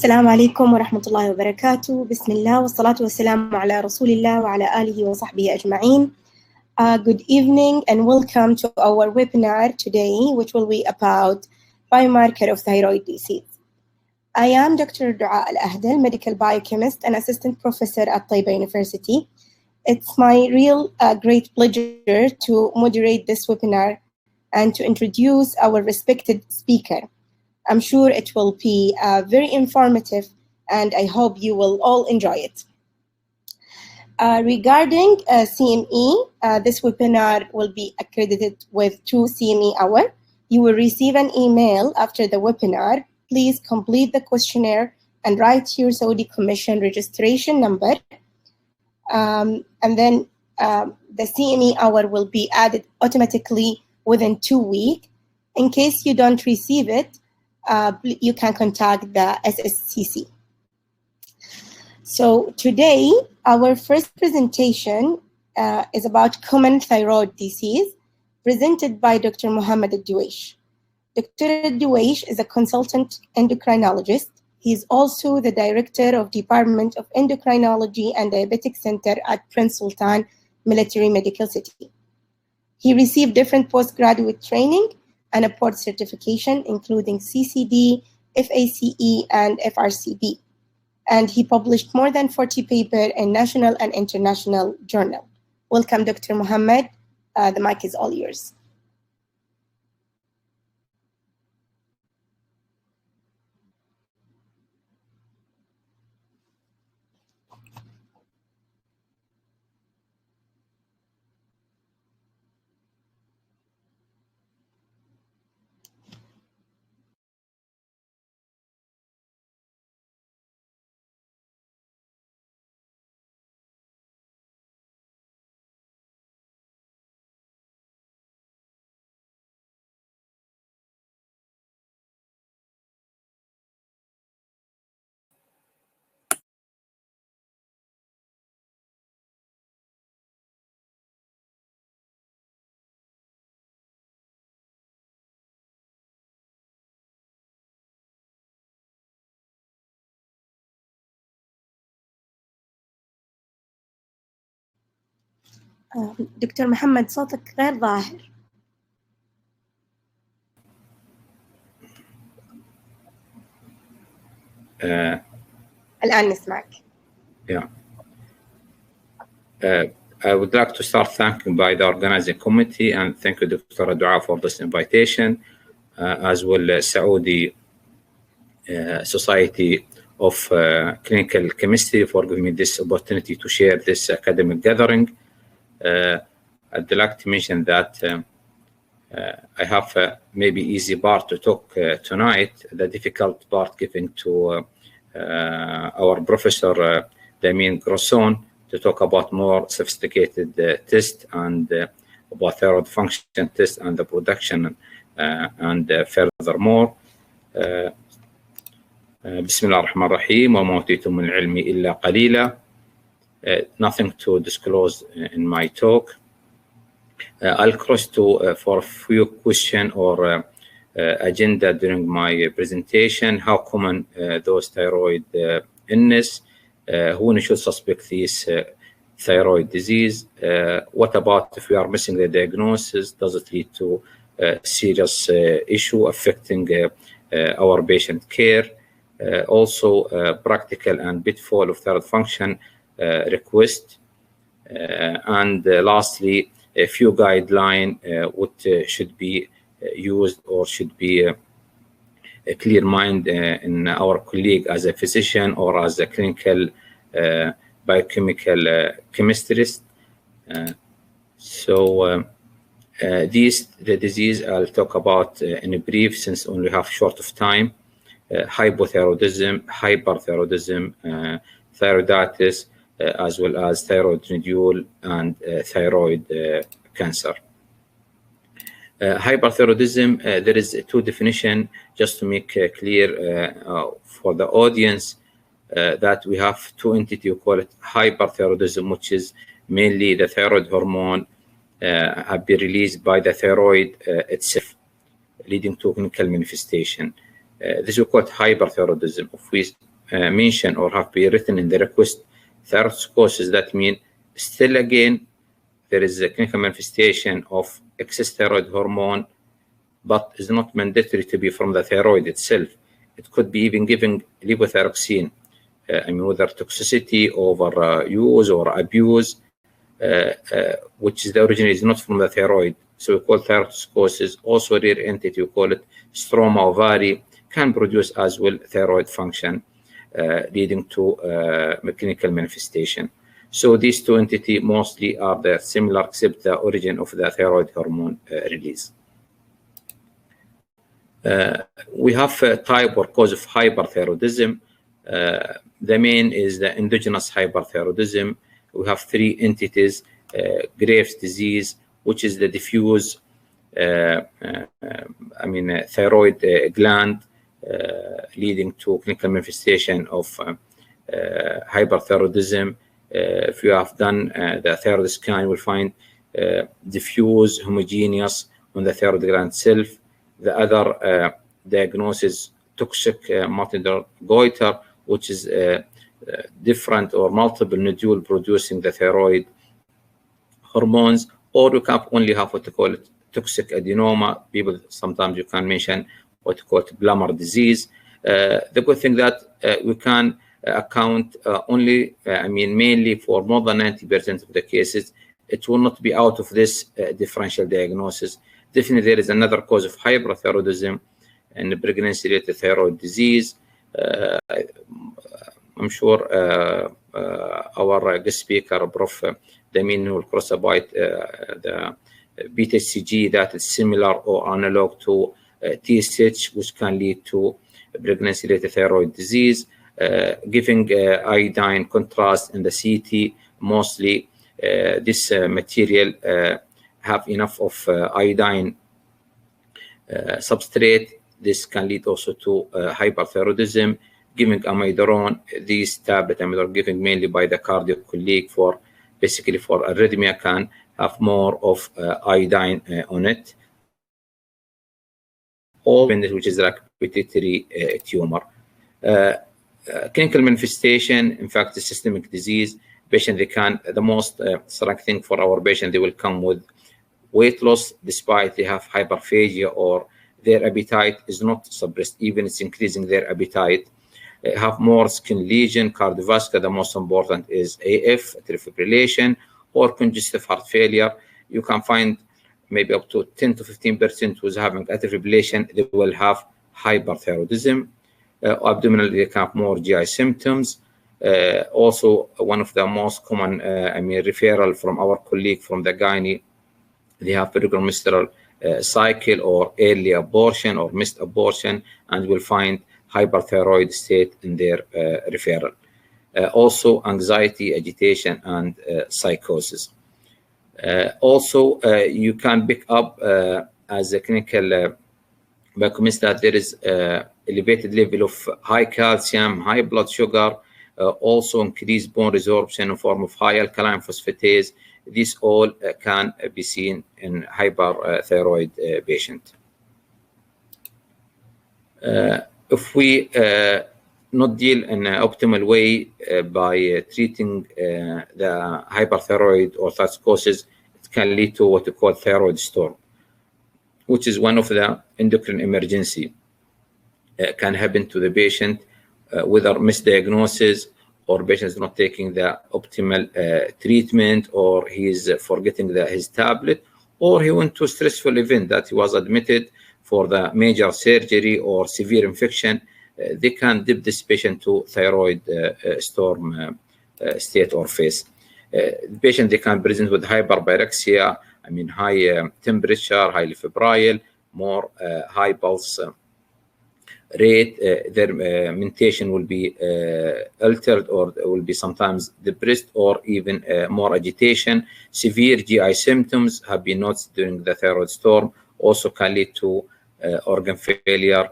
السلام عليكم ورحمة الله وبركاته. بسم الله والصلاة والسلام على رسول الله وعلى آله وصحبه أجمعين. Good evening and welcome to our webinar today, which will be about biomarker of thyroid disease. I am Dr. Dua Al-Ahdal, medical biochemist and assistant professor at Taiba University. It's my real great pleasure to moderate this webinar and to introduce our respected speaker. I'm sure it will be very informative, and I hope you will all enjoy it. Regarding CME, this webinar will be accredited with 2 CME hours. You will receive an email after the webinar. Please complete the questionnaire and write your Saudi Commission registration number. And then the CME hour will be added automatically within 2 weeks. In case you don't receive it, you can contact the SSCC. So today, our first presentation is about common thyroid disease, presented by Dr. Mohammed Al-Duwaish. Dr. Al-Duwaish is a consultant endocrinologist. He is also the director of Department of Endocrinology and Diabetic Center at Prince Sultan Military Medical City. He received different postgraduate training and a board certification, including CCD, FACE, and FRCB. And he published more than 40 papers in national and international journals. Welcome, Dr. Mohammed. The mic is all yours. دكتور محمد صوتك غير ظاهر. الآن نسمعك. Yeah. I would like to start thanking by the organizing committee and thank you, Dr. Dua, for this invitation, as well as Saudi Society of Clinical Chemistry for giving me this opportunity to share this academic gathering. I'd like to mention that I have maybe easy part to talk tonight, the difficult part given to our professor Damien Grosson to talk about more sophisticated test and about thyroid function test and the production and furthermore. بسم الله الرحمن الرحيم وما أوتيتم من العلم إلا قليلا. Nothing to disclose in my talk. I'll cross to for a few questions or agenda during my presentation. How common those thyroid illness? Who should suspect this thyroid disease? What about if we are missing the diagnosis? Does it lead to serious issue affecting our patient care? Also, practical and pitfall of thyroid function request. And lastly, a few guidelines what should be used or should be a clear mind in our colleague as a physician or as a clinical biochemical chemist. The disease I'll talk about in a brief since only have short of time. Hypothyroidism, hyperthyroidism, thyroiditis, as well as thyroid nodule and thyroid cancer. Hyperthyroidism, there is 2 definitions just to make clear for the audience that we have 2 entities. We call it hyperthyroidism, which is mainly the thyroid hormone have been released by the thyroid itself, leading to clinical manifestation. This is called hyperthyroidism. If we mentioned or have been written in the request thyroiditis, that means still again there is a clinical manifestation of excess thyroid hormone, but it's not mandatory to be from the thyroid itself. It could be even giving levothyroxine, whether toxicity, overuse, or abuse, which is the origin is not from the thyroid. So we call thyroiditis. Also, a rare entity, we call it stroma ovary, can produce as well thyroid function, leading to clinical manifestation. So these two entities mostly are similar, except the origin of the thyroid hormone release. We have a type or cause of hyperthyroidism. The main is the endogenous hyperthyroidism. We have three entities: Graves' disease, which is the diffuse thyroid gland, leading to clinical manifestation of hyperthyroidism. If you have done the thyroid scan, you will find diffuse, homogeneous on the thyroid gland itself. The other diagnosis, toxic multidrug goiter, which is different or multiple nodule producing the thyroid hormones, or you can only have what you call it toxic adenoma. People sometimes you can mention what you call it Blummer disease. The good thing that we can account only, mainly for more than 90% of the cases, it will not be out of this differential diagnosis. Definitely, there is another cause of hyperthyroidism and pregnancy-related thyroid disease. I'm sure our guest speaker, Prof. Damin, will cross about the beta-HCG that is similar or analog to TSH, which can lead to pregnancy-related thyroid disease. Giving iodine contrast in the CT, mostly this material have enough of iodine substrate. This can lead also to hyperthyroidism. Giving amiodarone, these tablets are given mainly by the cardiac colleague for basically for arrhythmia, can have more of iodine on it. All which is like pituitary tumor. Clinical manifestation, in fact, the systemic disease. Patient, the most striking thing for our patient, they will come with weight loss despite they have hyperphagia or their appetite is not suppressed, even it's increasing their appetite. Have more skin lesion, cardiovascular. The most important is AF, atrial fibrillation, or congestive heart failure. You can find maybe up to 10 to 15% who's having atrial fibrillation, they will have hyperthyroidism. Abdominal, they can have more GI symptoms. Also, one of the most common referral from our colleague from the gynae, they have irregular menstrual cycle or early abortion or missed abortion, and will find hyperthyroid state in their referral. Also, anxiety, agitation, and psychosis. Also, you can pick up as a clinical biochemist that there is elevated level of high calcium, high blood sugar, also increased bone resorption in form of high alkaline phosphatase. This all can be seen in hyperthyroid patient. If we not deal in an optimal way by treating the hyperthyroid or thyroiditis, it can lead to what we call thyroid storm, which is one of the endocrine emergency. Can happen to the patient, whether misdiagnosis or patient is not taking the optimal treatment, or he is forgetting his tablet, or he went to a stressful event that he was admitted for the major surgery or severe infection. They can dip this patient to thyroid storm state or phase. The patient, they can present with hyperpyrexia, high temperature, highly febrile, more high pulse rate. Their mentation will be altered, or will be sometimes depressed, or even more agitation. Severe GI symptoms have been noticed during the thyroid storm, also can lead to organ failure,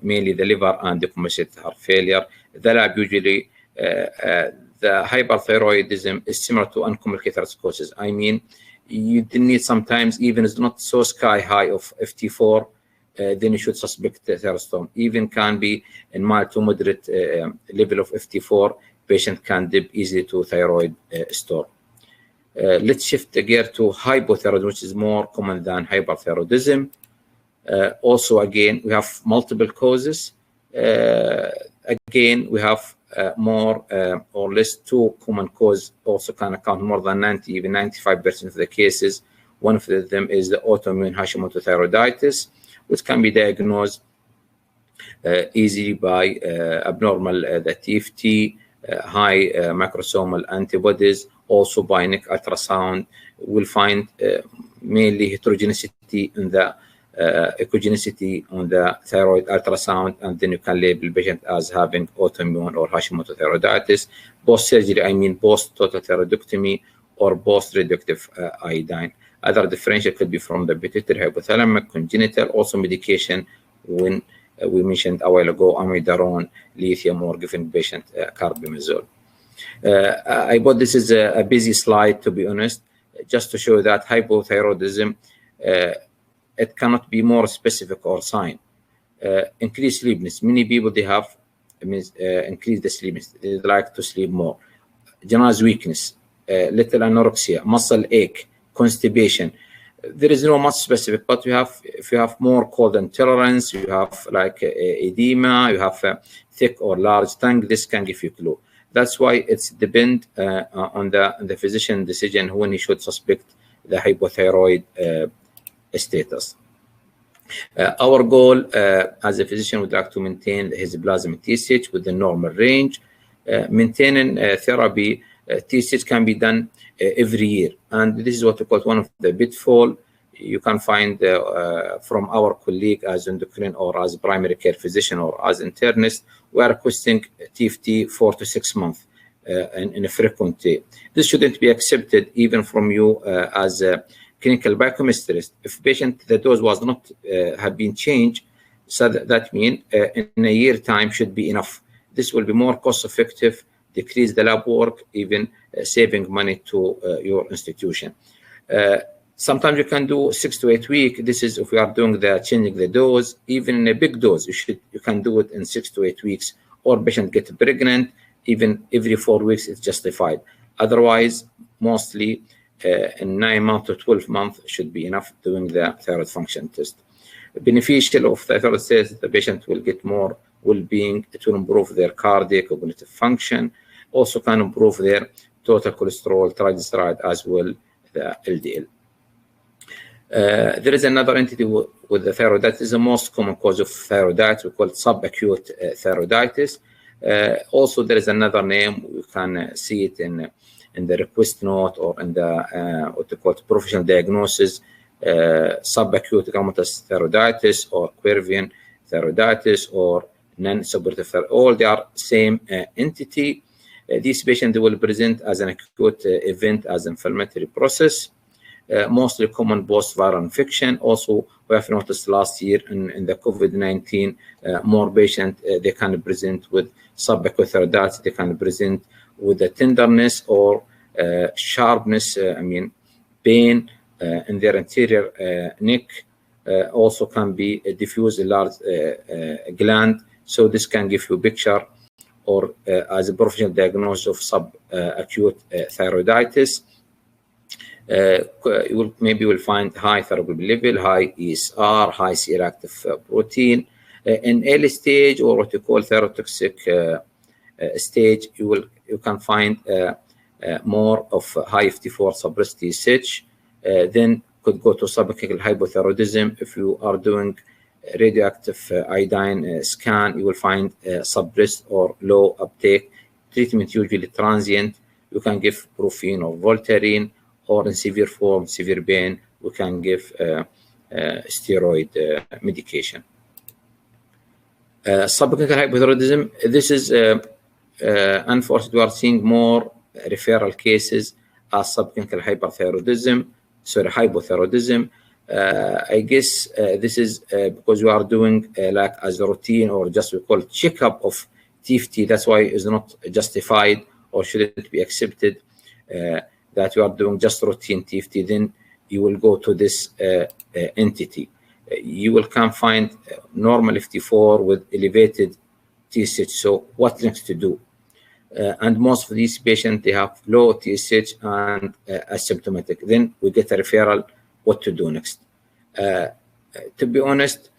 mainly the liver and the decompensated heart failure. The lab usually, the hyperthyroidism is similar to uncomplicated thyroiditis. You need sometimes, even it's not so sky high of FT4, then you should suspect thyroid storm. Even can be in mild to moderate level of FT4, patient can dip easily to thyroid storm. Let's shift the gear to hypothyroidism, which is more common than hyperthyroidism. Also, again, we have multiple causes. Again, we have more or less two common causes, also can account more than 90, even 95% of the cases. One of them is the autoimmune Hashimoto thyroiditis, which can be diagnosed easily by abnormal the TFT, high macrosomal antibodies, also by neck ultrasound. We'll find mainly heterogeneity in the echogenicity on the thyroid ultrasound, and then you can label patient as having autoimmune or Hashimoto thyroiditis. Post-surgery, I mean post-total thyroidectomy or post-radioactive iodine. Other differential could be from the pituitary, hypothalamic, congenital, also medication when we mentioned a while ago amiodarone, lithium, or giving patient carbimazole. I thought this is a busy slide, to be honest, just to show that hypothyroidism, it cannot be more specific or sign. Increased sleepiness. Many people, they have increase the sleepiness. They like to sleep more. Generalized weakness, little anorexia, muscle ache, constipation. There is no much specific, but if you have more cold intolerance, you have like edema, you have a thick or large tongue, this can give you clue. That's why it's depend on the physician decision when he should suspect the hypothyroid status. Our goal as a physician would like to maintain his plasma TSH with the normal range. Maintaining therapy, TSH can be done every year, and this is what we call one of the pitfall. You can find from our colleague as endocrine or as primary care physician or as internist, we are requesting TFT 4 to 6 months in a frequency. This shouldn't be accepted even from you as a clinical biochemist. If patient, the dose was not have been changed, so that means in a year time should be enough. This will be more cost effective, decrease the lab work, even saving money to your institution. Sometimes you can do 6 to 8 weeks. This is if we are doing the changing the dose. Even in a big dose, you can do it in 6 to 8 weeks. Or patient get pregnant, even every 4 weeks it's justified. Otherwise, mostly in 9 months to 12 months should be enough doing the thyroid function test. Beneficial of the thyroid test, the patient will get more well-being. It will improve their cardiac cognitive function. Also can improve their total cholesterol, triglyceride, as well the LDL. There is another entity with the thyroiditis. Is the most common cause of thyroiditis. We call it subacute thyroiditis. Also, there is another name. We can see it in the request note or in the what we call professional diagnosis. Subacute grammatous thyroiditis or Quervian thyroiditis or non-suppurative thyroid. All they are same entity. These patients will present as an acute event as inflammatory process. Mostly common post-viral infection. Also, we have noticed last year in the COVID-19, more patients, they can present with subacute thyroiditis. They can present with the tenderness or sharpness, pain in their anterior neck. Also can be a diffuse large gland. So this can give you a picture or as a professional diagnosis of subacute thyroiditis. You will find high thyroglobulin level, high ESR, high C-reactive protein. In early stage or what you call thyrotoxic stage, you can find more of high FT4 suppressed TSH. Then could go to subclinical hypothyroidism. If you are doing radioactive iodine scan, you will find suppressed or low uptake. Treatment usually transient. You can give Brufen or Voltaren, or in severe form, severe pain, we can give steroid medication. Subclinical hypothyroidism, this is, unfortunately, we are seeing more referral cases as subclinical hyperthyroidism, hypothyroidism. I guess this is because we are doing like as a routine or just we call checkup of TFT. That's why it's not justified or shouldn't be accepted. That you are doing just routine TFT, then you will go to this entity. you will can find normal FT4 with elevated TSH. So what next to do? And most of these patients, they have low TSH and asymptomatic. Then we get a referral, what to do next. To be honest,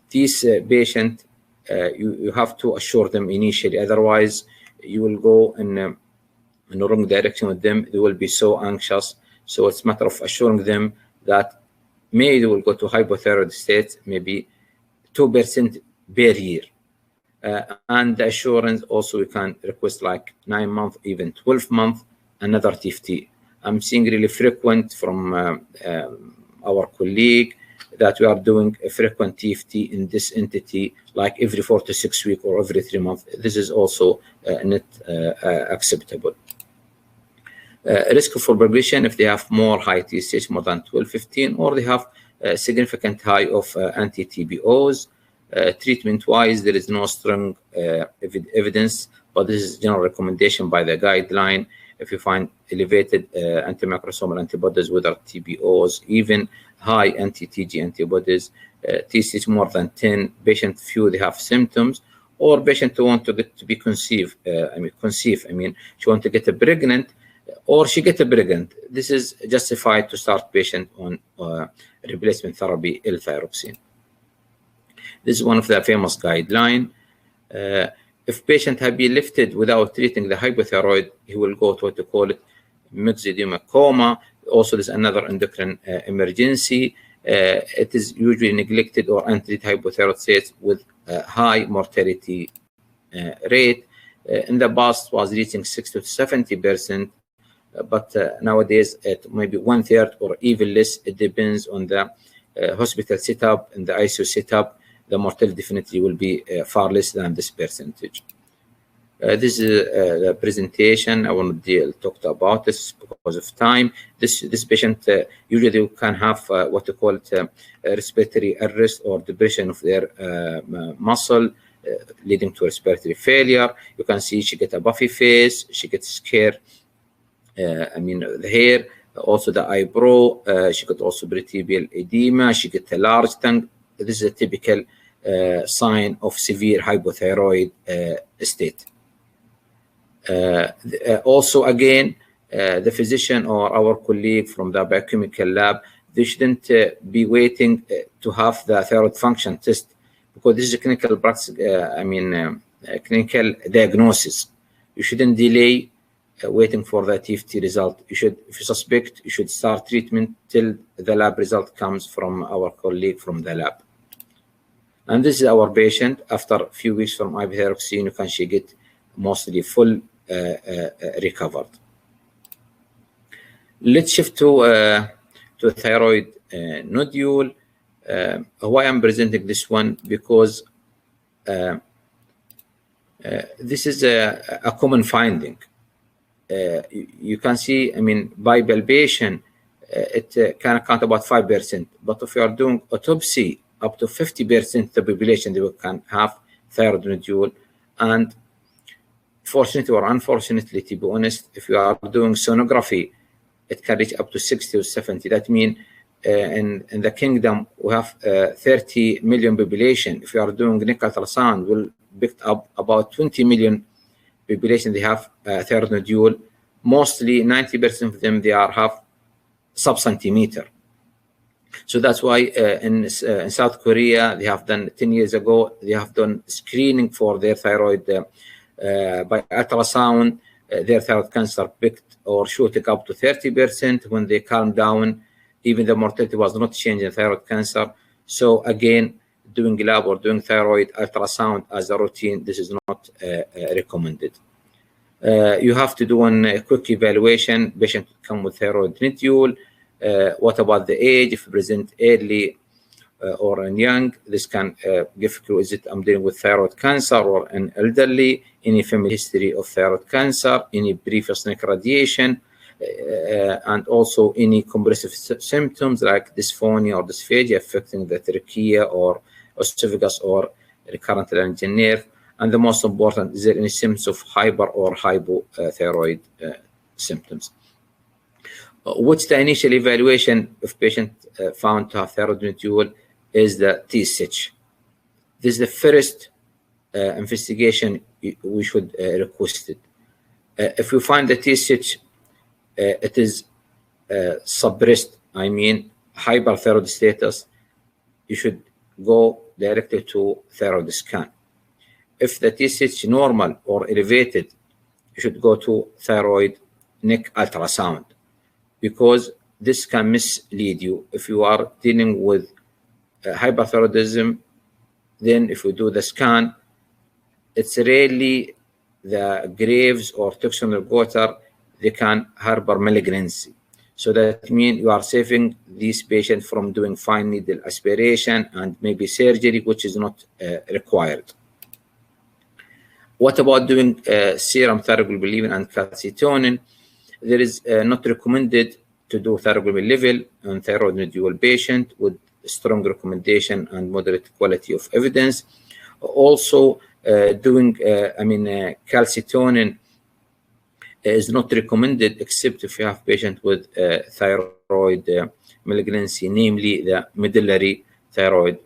these patients, you have to assure them initially, otherwise you will go in the wrong direction with them. They will be so anxious. So it's a matter of assuring them that maybe they will go to hypothyroid state, maybe 2% per year. And the assurance also we can request like 9 months, even 12 months, another TFT. I'm seeing really frequent from our colleague that we are doing a frequent TFT in this entity, like every 4 to 6 weeks or every 3 months. This is also not acceptable. Risk for progression if they have more high TSH, more than 12, 15, or they have a significant high of anti-TBOs. Treatment-wise, there is no strong evidence, but this is general recommendation by the guideline. If you find elevated antimicrosomal antibodies, whether TBOs, even high anti-TG antibodies, TSH more than 10, patient few, they have symptoms, or patient who want to get to be conceive. She want to get pregnant, or she get pregnant. This is justified to start patient on replacement therapy, L-thyroxine. This is one of the famous guidelines. If patient have been lifted without treating the hypothyroid, he will go to what you call it myxedema coma. Also, there's another endocrine emergency. It is usually neglected or untreated hypothyroid states with high mortality rate. In the past was reaching 60 to 70%, but nowadays it may be 1/3 or even less. It depends on the hospital setup and the ICU setup. The mortality definitely will be far less than this percentage. This is the presentation. I want to talk about this because of time. This patient usually can have what you call it respiratory arrest or depression of their muscle, leading to respiratory failure. You can see she gets a puffy face, she gets scared. The hair, also the eyebrow. She got also peritibial edema. She gets a large tongue. This is a typical sign of severe hypothyroid state. Also, again, the physician or our colleague from the biochemical lab, they shouldn't be waiting to have the thyroid function test, because this is a clinical practice, clinical diagnosis. You shouldn't delay waiting for the TFT result. You should, if you suspect, you should start treatment till the lab result comes from our colleague from the lab. And this is our patient. After a few weeks from hypothyroxine, you can she get mostly full recovered. Let's shift to thyroid nodule. Why I'm presenting this one? Because this is a common finding. You can see, by palpation, it can account about 5%. But if you are doing autopsy, up to 50% of the population they can have thyroid nodule. And fortunately or unfortunately, to be honest, if you are doing sonography, it can reach up to 60 or 70. That means in the kingdom, we have 30 million population. If you are doing nickel ultrasound, we'll pick up about 20 million population. They have thyroid nodule. Mostly 90% of them, they are have sub-centimeter. So that's why in South Korea, they have done 10 years ago, they have done screening for their thyroid by ultrasound. Their thyroid cancer picked or shooting up to 30%. When they calm down, even the mortality was not changing thyroid cancer. So again, doing lab or doing thyroid ultrasound as a routine, this is not recommended. You have to do a quick evaluation. Patient come with thyroid nodule. What about the age? If you present early or in young, this can give clue, is it I'm dealing with thyroid cancer, or an elderly, any family history of thyroid cancer, any previous neck radiation, and also any compressive symptoms like dysphonia or dysphagia affecting the trachea or esophagus or recurrent laryngeal nerve. And the most important, is there any symptoms of hyper or hypothyroid symptoms? which the initial evaluation of patient found to have thyroid nodule is the TSH. This is the first investigation we should request it. If we find the TSH, it is suppressed, I mean hyperthyroid status, you should go directly to thyroid scan. If the TSH normal or elevated, you should go to thyroid neck ultrasound, because this can mislead you. If you are dealing with hyperthyroidism, then if we do the scan, it's rarely the graves or toxinal goiter, they can harbor malignancy. So that means you are saving these patients from doing fine needle aspiration and maybe surgery, which is not required. What about doing serum thyroglobulin and calcitonin? There is not recommended to do thyroglobulin level on thyroid nodule patient with strong recommendation and moderate quality of evidence. Also, doing calcitonin is not recommended except if you have patient with thyroid malignancy, namely the medullary thyroid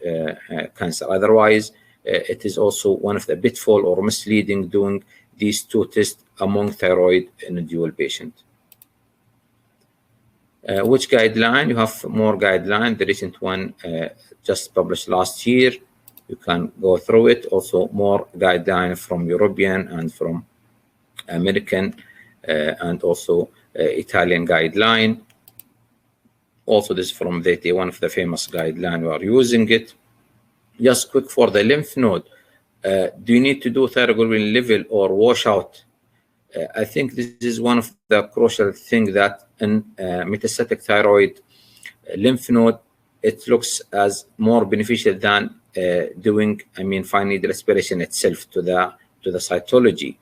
cancer. Otherwise, it is also one of the pitfall or misleading doing these two tests among thyroid nodule patient. Which guideline? You have more guideline. The recent one just published last year. You can go through it. Also more guideline from European and from American and also Italian guideline. Also this is from the one of the famous guideline we are using it. Just quick for the lymph node. Do you need to do thyroglobulin level or washout? I think this is one of the crucial things that in metastatic thyroid lymph node, it looks as more beneficial than doing, fine needle aspiration itself to the cytology.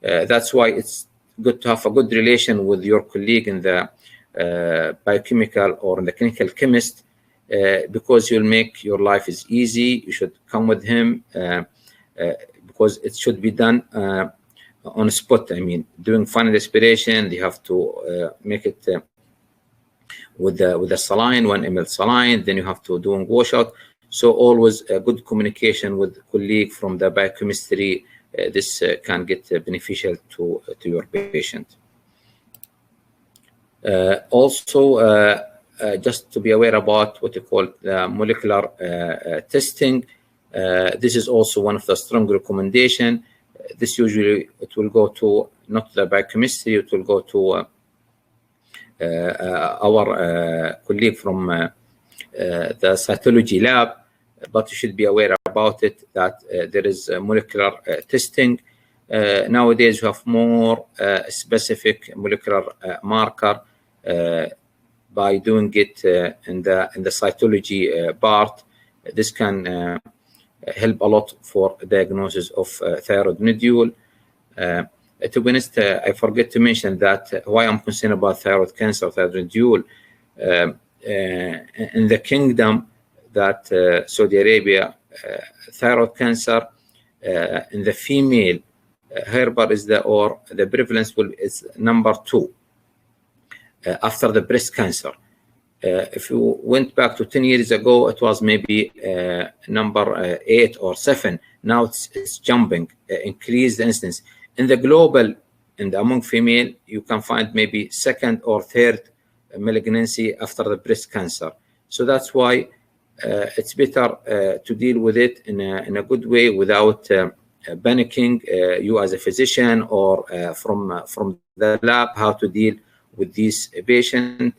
That's why it's good to have a good relation with your colleague in the biochemical or in the clinical chemist, because you'll make your life is easy. You should come with him because it should be done on spot. Doing final aspiration, they have to make it with the saline, 1 ml saline. Then you have to do washout. So always a good communication with colleague from the biochemistry. This can get beneficial to your patient. Also, just to be aware about what you call the molecular testing. This is also one of the strong recommendation. This usually it will go to not the biochemistry, it will go to our colleague from the cytology lab, but you should be aware about it that there is molecular testing. Nowadays, you have more specific molecular marker by doing it in the cytology part. This can help a lot for diagnosis of thyroid nodule. To be honest, I forget to mention that why I'm concerned about thyroid cancer, thyroid nodule. In the kingdom that Saudi Arabia, thyroid cancer in the female, HER is the prevalence is number 2 after the breast cancer. If you went back to 10 years ago, it was maybe number 8 or 7. Now it's jumping, increased incidence. In the global, among female, you can find maybe 2nd or 3rd malignancy after the breast cancer. So that's why it's better to deal with it in a good way without panicking. You as a physician or from the lab, how to deal with these patients.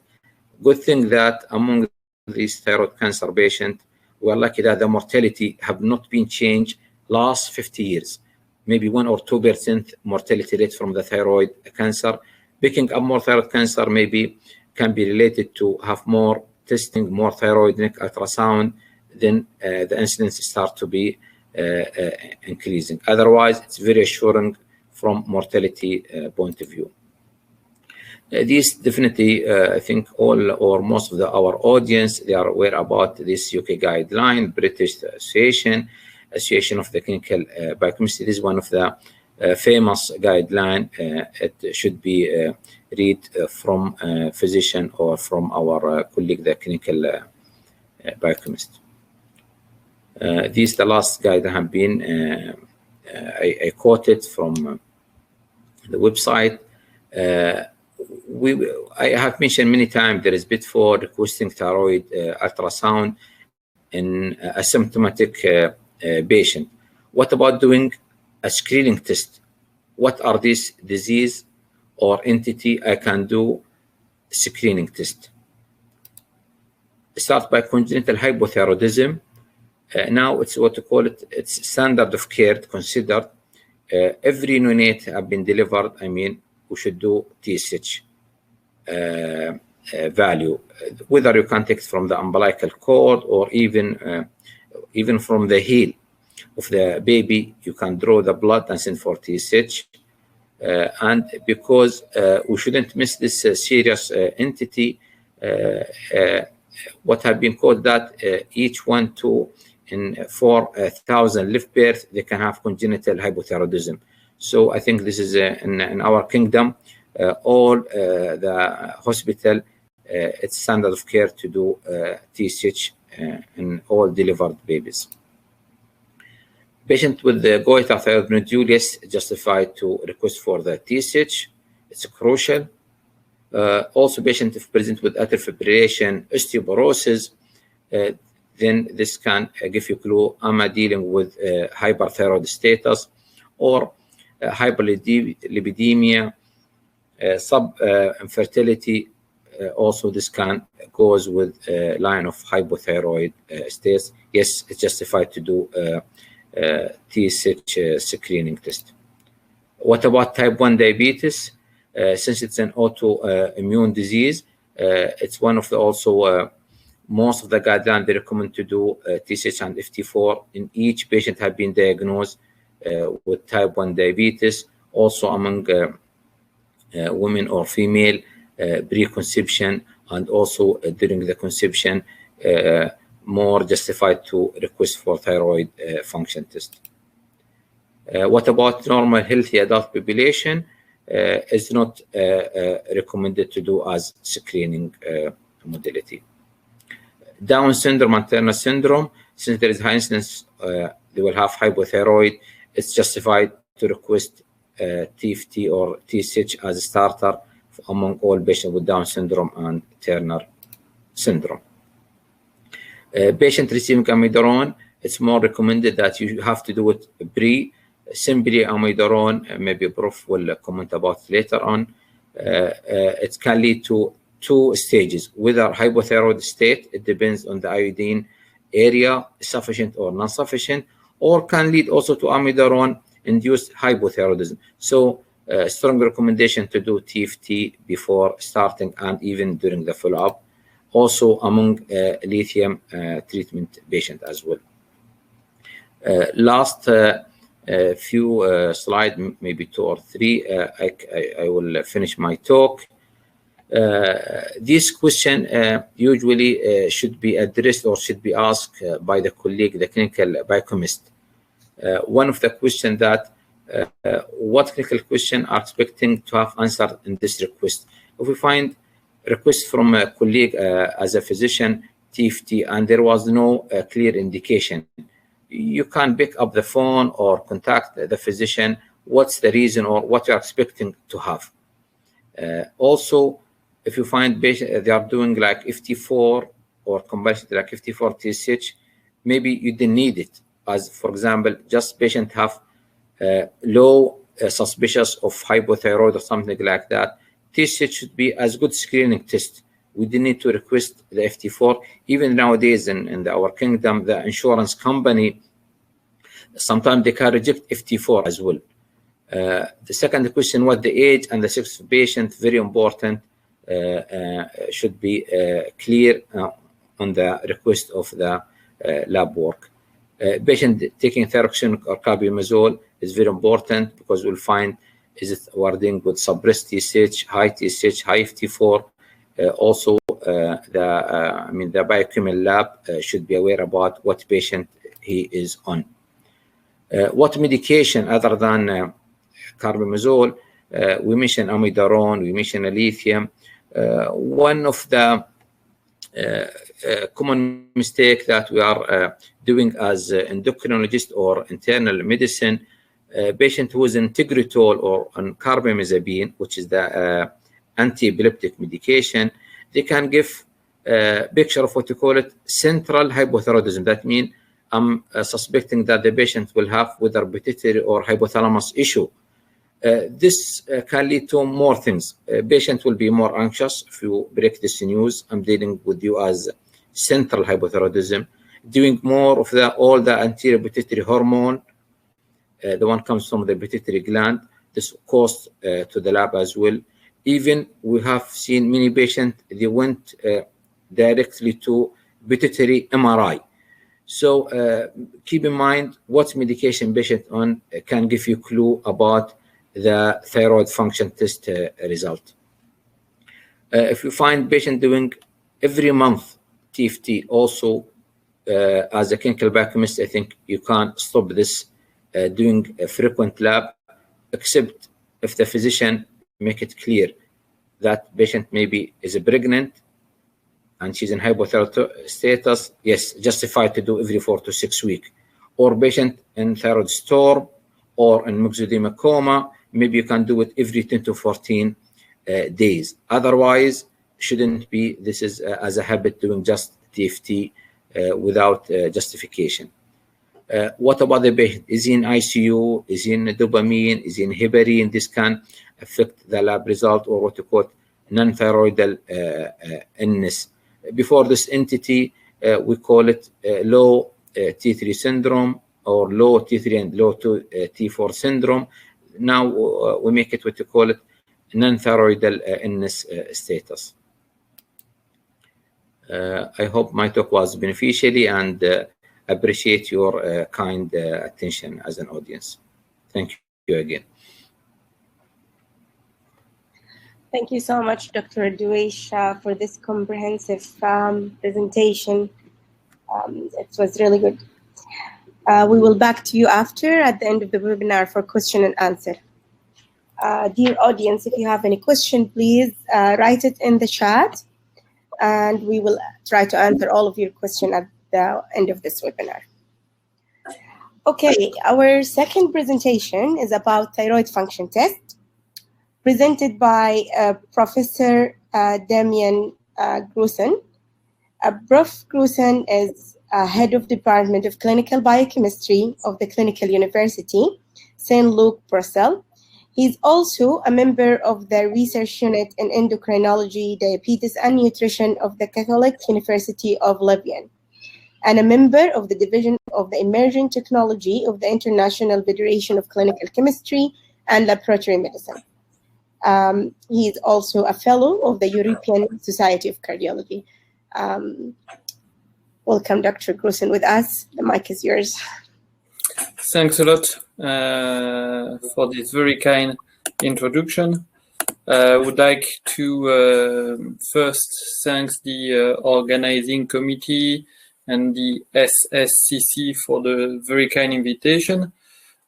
Good thing that among these thyroid cancer patients, we are lucky that the mortality have not been changed last 50 years. Maybe 1 or 2% mortality rate from the thyroid cancer. Picking up more thyroid cancer maybe can be related to have more testing, more thyroid neck ultrasound, then the incidence start to be increasing. Otherwise, it's very assuring from mortality point of view. These definitely, I think all or most of our audience, they are aware about this UK guideline, British Association of the Clinical Biochemistry. This is one of the famous guideline. It should be read from a physician or from our colleague, the clinical biochemist. These the last guide have been I quoted from the website. I have mentioned many times there is bid for requesting thyroid ultrasound in a symptomatic patient. What about doing a screening test? What are these disease or entity I can do screening test? Start by congenital hypothyroidism. Now it's what to call it. It's standard of care to consider. Every neonate have been delivered. I mean, we should do TSH value, whether you can take it from the umbilical cord or even from the heel of the baby. You can draw the blood and send for TSH. And because we shouldn't miss this serious entity, what have been called that each 1 to in 4,000 live birth, they can have congenital hypothyroidism. So I think this is in our kingdom, all the hospital, it's standard of care to do TSH in all delivered babies. Patient with the goiter thyroid nodule is justified to request for the TSH. It's crucial. Also, patient if present with atrial fibrillation, osteoporosis, then this can give you a clue, am I dealing with hyperthyroid status or hyperlipidemia, infertility. Also, this can goes with line of hypothyroid states. Yes, it's justified to do TSH screening test. What about type 1 diabetes? Since it's an autoimmune disease, it's one of the also most of the guidelines they recommend to do TSH and FT4 in each patient have been diagnosed with type 1 diabetes. Also among women or female pre-conception and also during the conception, more justified to request for thyroid function test. What about normal healthy adult population? Is not recommended to do as screening modality. Down syndrome and Turner syndrome, since there is high incidence, they will have hypothyroid. It's justified to request TFT or TSH as a starter among all patients with Down syndrome and Turner syndrome. Patient receiving amiodarone, it's more recommended that you have to do it simply amiodarone. Maybe Prof will comment about later on. It can lead to 2 stages, whether hypothyroid state, it depends on the iodine area, sufficient or non-sufficient, or can lead also to amiodarone induced hypothyroidism. So strong recommendation to do TFT before starting and even during the follow-up, also among lithium treatment patient as well. Last few slides, maybe 2 or 3, I will finish my talk. This question usually should be addressed or should be asked by the colleague, the clinical biochemist. One of the questions that what clinical question are expecting to have answered in this request? If we find request from a colleague as a physician, TFT, and there was no clear indication, you can pick up the phone or contact the physician. What's the reason or what you're expecting to have? Also, if you find patient, they are doing like FT4 or comparatively like FT4 TSH, maybe you didn't need it. As for example, just patient have low suspicious of hypothyroid or something like that. TSH should be as good screening test. We didn't need to request the FT4. Even nowadays in our kingdom, the insurance company, sometimes they can reject FT4 as well. The second question, what the age and the sex of the patient, very important, should be clear on the request of the lab work. Patient taking thyroxine or carbimazole is very important because we'll find is it wording with suppressed TSH, high FT4. Also, the biochemical lab should be aware about what patient he is on. What medication other than carbimazole. We mentioned amiodarone, we mentioned lithium. One of the common mistake that we are doing as endocrinologist or internal medicine, patient who is on Tegretol or on carbamazepine, which is the anti-epileptic medication, they can give a picture of what you call it central hypothyroidism. That means I'm suspecting that the patient will have whether pituitary or hypothalamus issue. This can lead to more things. Patient will be more anxious if you break this news. I'm dealing with you as central hypothyroidism, doing more of all the anterior pituitary hormone. The one comes from the pituitary gland. This caused to the lab as well. Even we have seen many patients, they went directly to pituitary MRI. So keep in mind what medication patient on can give you clue about the thyroid function test result. If you find patient doing every month TFT also, as a clinical biochemist, I think you can't stop this doing a frequent lab, except if the physician make it clear that patient maybe is pregnant and she's in hypothyroid status, yes, justified to do every 4 to 6 weeks. Or patient in thyroid storm or in myxedema coma, maybe you can do it every 10 to 14 days. Otherwise, shouldn't be, this is as a habit doing just TFT without justification. What about the patient? Is he in ICU? Is he in dopamine? Is he in heparin? This can affect the lab result, or what you call non-thyroidal illness. Before this entity, we call it low T3 syndrome or low T3 and low T4 syndrome. Now we make it what you call it non-thyroidal illness status. I hope my talk was beneficial and appreciate your kind attention as an audience. Thank you again. Thank you so much, Dr. Duish, for this comprehensive presentation. It was really good. We will back to you after at the end of the webinar for question and answer. Dear audience, if you have any question, please write it in the chat, and we will try to answer all of your questions at the end of this webinar. Okay, our second presentation is about thyroid function test, presented by Professor Damian Gruson. Prof. Gruson is head of Department of Clinical Biochemistry of the Clinical University, St. Luke, Brussels. He's also a member of the research unit in endocrinology, diabetes, and nutrition of the Catholic University of Leuven, and a member of the Division of the Emerging Technology of the International Federation of Clinical Chemistry and Laboratory Medicine. He is also a fellow of the European Society of Cardiology. Welcome, Dr. Gruson, with us. The mic is yours. Thanks a lot for this very kind introduction. I would like to first thank the organizing committee and the SSCC for the very kind invitation.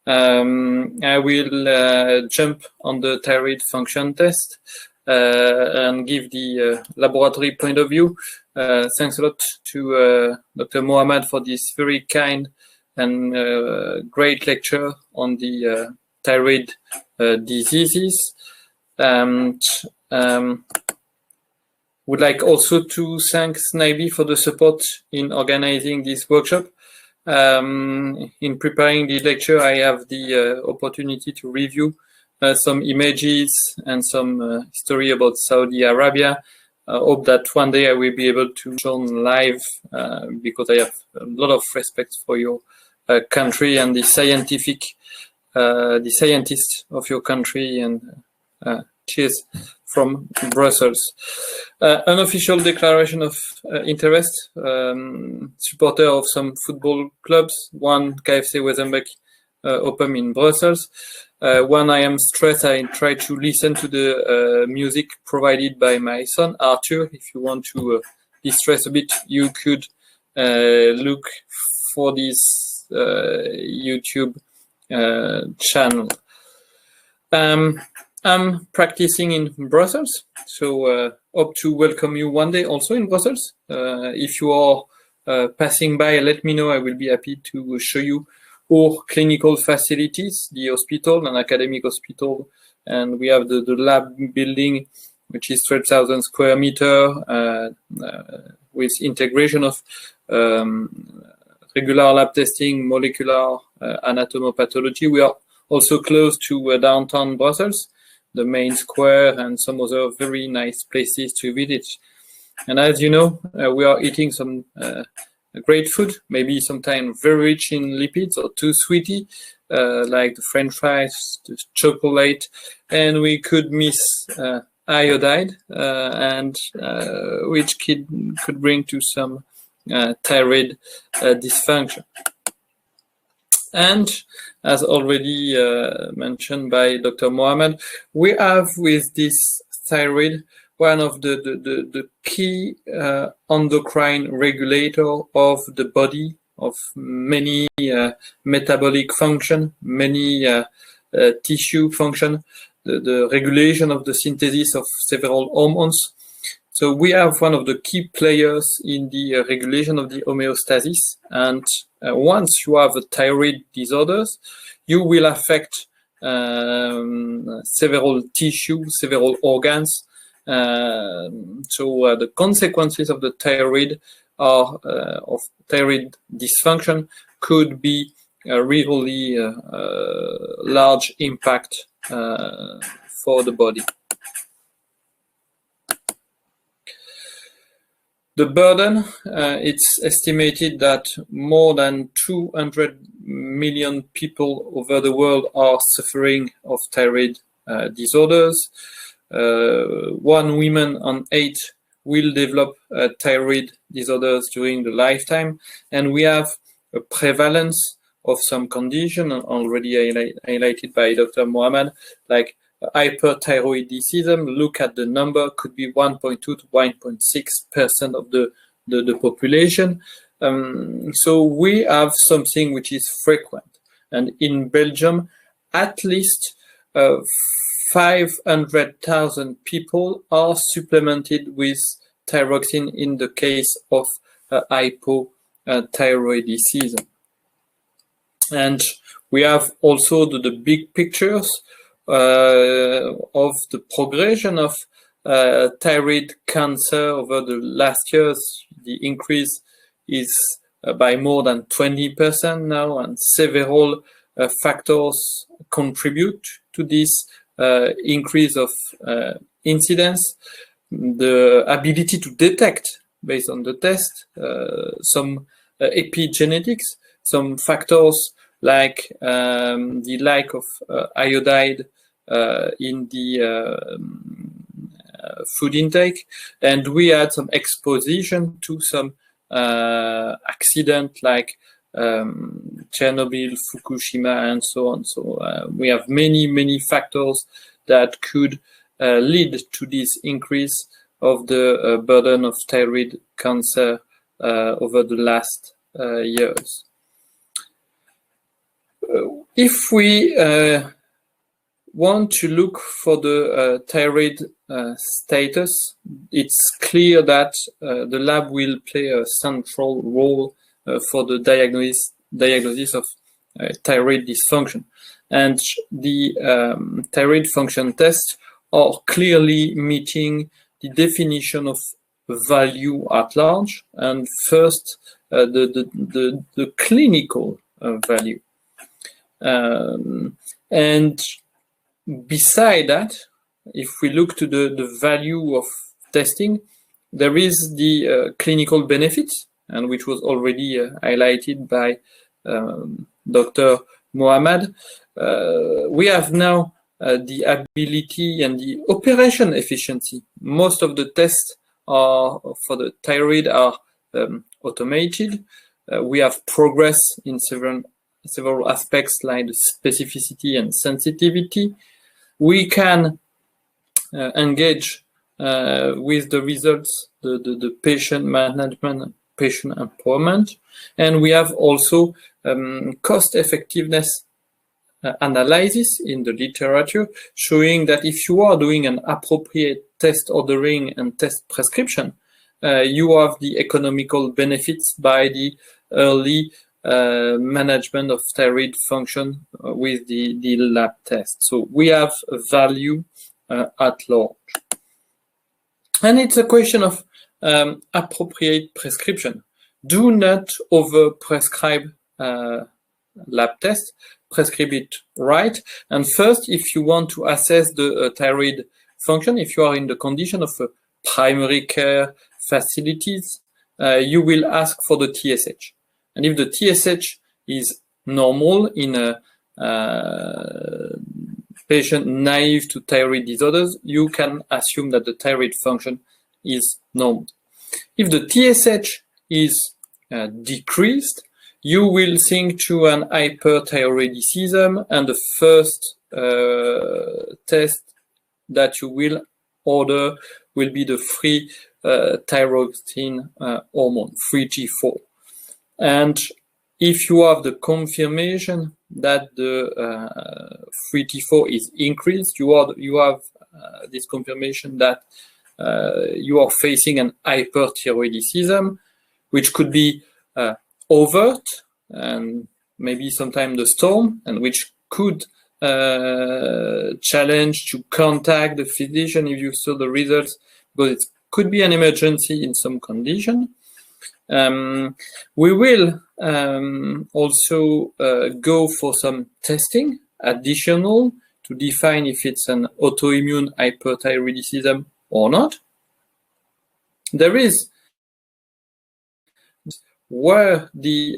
I will jump on the thyroid function test and give the laboratory point of view. Thanks a lot to Dr. Mohammed for this very kind and great lecture on the thyroid diseases. Would like also to thank Snibe for the support in organizing this workshop. In preparing the lecture, I have the opportunity to review some images and some history about Saudi Arabia. I hope that one day I will be able to show live because I have a lot of respect for your country and the scientists of your country, and cheers from Brussels. Unofficial declaration of interest, supporter of some football clubs, one KFC Wezenbeek Open in Brussels. When I am stressed, I try to listen to the music provided by my son, Arthur. If you want to distress a bit, you could look for this YouTube channel. I'm practicing in Brussels, so hope to welcome you one day also in Brussels. If you are passing by, let me know. I will be happy to show you our clinical facilities, the hospital, an academic hospital, and we have the lab building, which is 12,000 square meter, with integration of regular lab testing, molecular anatomopathology. We are also close to downtown Brussels, the main square, and some other very nice places to visit. And as you know, we are eating some great food, maybe sometimes very rich in lipids or too sweety, like the French fries, the chocolate, and we could miss iodide, and which could bring to some thyroid dysfunction. And as already mentioned by Dr. Mohammed, we have with this thyroid one of the key endocrine regulator of the body, of many metabolic function, many tissue function, the regulation of the synthesis of several hormones. So we have one of the key players in the regulation of the homeostasis. And once you have a thyroid disorders, you will affect several tissues, several organs. So the consequences of the thyroid are of thyroid dysfunction could be a really large impact for the body. The burden, it's estimated that more than 200 million people over the world are suffering of thyroid disorders. 1 woman on 8 will develop thyroid disorders during the lifetime, and we have a prevalence of some condition already highlighted by Dr. Mohammed, like hyperthyroidism. Look at the number, could be 1.2 to 1.6% of the population. So we have something which is frequent. And in Belgium, at least 500,000 people are supplemented with thyroxine in the case of hypothyroidism. And we have also the big pictures of the progression of thyroid cancer over the last years. The increase is by more than 20% now, and several factors contribute to this increase of incidence. The ability to detect, based on the test, some epigenetics, some factors like the lack of iodide in the food intake, and we had some exposition to some accident like Chernobyl, Fukushima, and so on. So we have many factors that could lead to this increase of the burden of thyroid cancer over the last years. If we want to look for the thyroid status, it's clear that the lab will play a central role for the diagnosis of thyroid dysfunction. And the thyroid function tests are clearly meeting the definition of value at large, and first the clinical value. And beside that, if we look to the value of testing, there is the clinical benefits, and which was already highlighted by Dr. Mohammed. We have now the ability and the operation efficiency. Most of the tests are for the thyroid are automated. We have progress in several aspects like the specificity and sensitivity. We can engage with the results, the patient management, patient empowerment, and we have also cost effectiveness analysis in the literature showing that if you are doing an appropriate test ordering and test prescription, you have the economical benefits by the early management of thyroid function with the lab test. So we have a value at large. And it's a question of appropriate prescription. Do not over-prescribe lab test, prescribe it right. And first, if you want to assess the thyroid function, if you are in the condition of primary care facilities, you will ask for the TSH. And if the TSH is normal in a patient naive to thyroid disorders, you can assume that the thyroid function is normal. If the TSH is decreased, you will think to an hyperthyroidism, and the first test that you will order will be the free thyroxine hormone, free T4. And if you have the confirmation that the free T4 is increased, you have this confirmation that you are facing an hyperthyroidism, which could be overt and maybe sometimes the storm, and which could challenge to contact the physician if you saw the results, because it could be an emergency in some condition. We will also go for some testing additional to define if it's an autoimmune hyperthyroidism or not. There is where the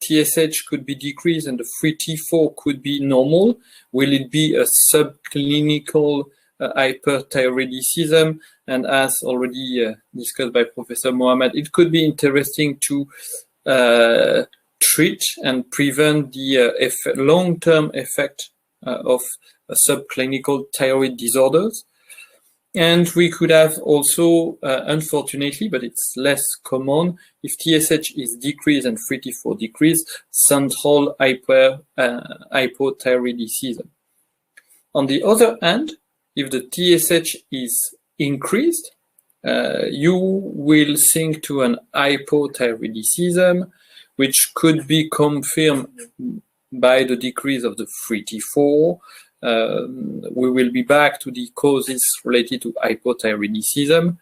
TSH could be decreased and the free T4 could be normal. Will it be a subclinical hyperthyroidism? And as already discussed by Professor Mohammed, it could be interesting to treat and prevent the long-term effect of subclinical thyroid disorders. And we could have also, unfortunately, but it's less common, if TSH is decreased and free T4 decreased, central hypothyroidism. On the other hand, if the TSH is increased, you will think to an hypothyroidism, which could be confirmed by the decrease of the free T4. We will be back to the causes related to hypothyroidism.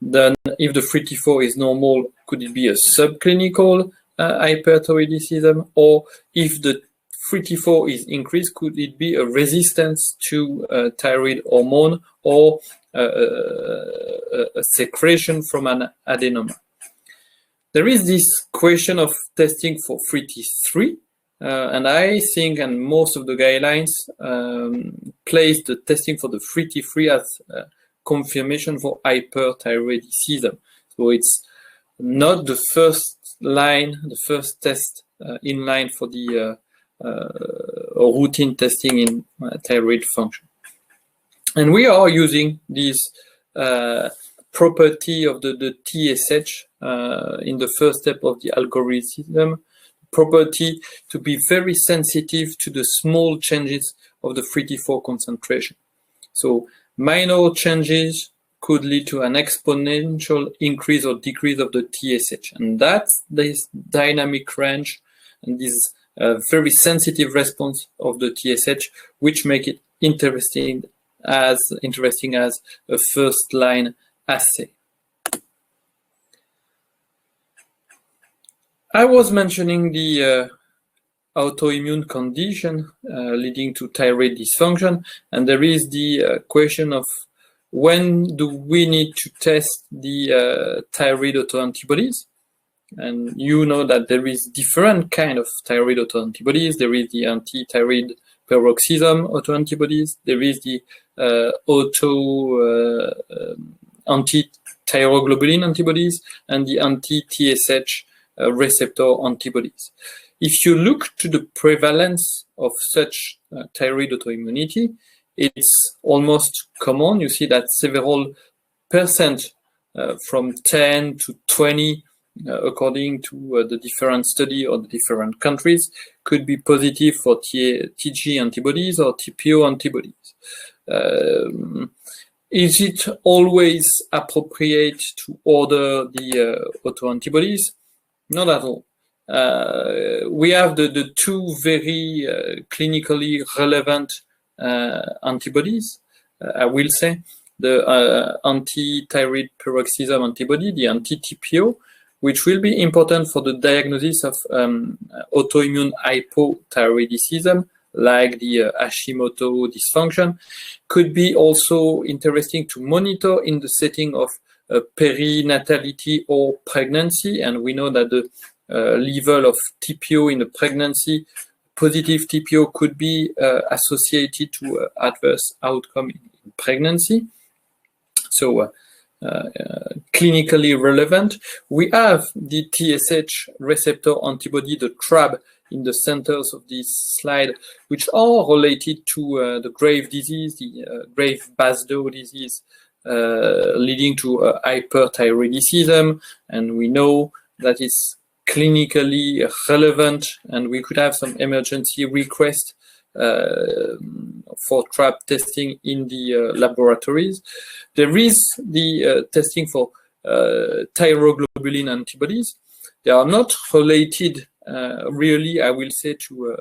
Then, if the free T4 is normal, could it be a subclinical hyperthyroidism? Or if the free T4 is increased, could it be a resistance to thyroid hormone or a secretion from an adenoma? There is this question of testing for free T3. And I think, and most of the guidelines place the testing for the free T3 as confirmation for hyperthyroidism. So it's not the first line, the first test in line for the routine testing in thyroid function. And we are using this property of the TSH in the first step of the algorithm, property to be very sensitive to the small changes of the free T4 concentration. So minor changes could lead to an exponential increase or decrease of the TSH. And that's this dynamic range and this very sensitive response of the TSH, which make it interesting as a first line assay. I was mentioning the autoimmune condition leading to thyroid dysfunction, and there is the question of when do we need to test the thyroid autoantibodies. And you know that there is different kind of thyroid autoantibodies. There is the anti-thyroid peroxidase autoantibodies. There is the anti-thyroglobulin antibodies and the anti-TSH receptor antibodies. If you look to the prevalence of such thyroid autoimmunity, it's almost common. You see that several percent from 10 to 20 according to the different study or the different countries, could be positive for TG antibodies or TPO antibodies. Is it always appropriate to order the autoantibodies? Not at all. We have the two very clinically relevant antibodies, I will say, the anti-thyroid peroxidase antibody, the anti-TPO, which will be important for the diagnosis of autoimmune hypothyroidism, like the Hashimoto dysfunction, could be also interesting to monitor in the setting of perinatality or pregnancy. And we know that the level of TPO in the pregnancy, positive TPO, could be associated to adverse outcome in pregnancy. So clinically relevant. We have the TSH receptor antibody, the TRAB, in the centers of this slide, which are related to the grave disease, the grave Basdo disease, leading to hyperthyroidism. And we know that it's clinically relevant, and we could have some emergency request for TRAB testing in the laboratories. There is the testing for thyroglobulin antibodies. They are not related really, I will say, to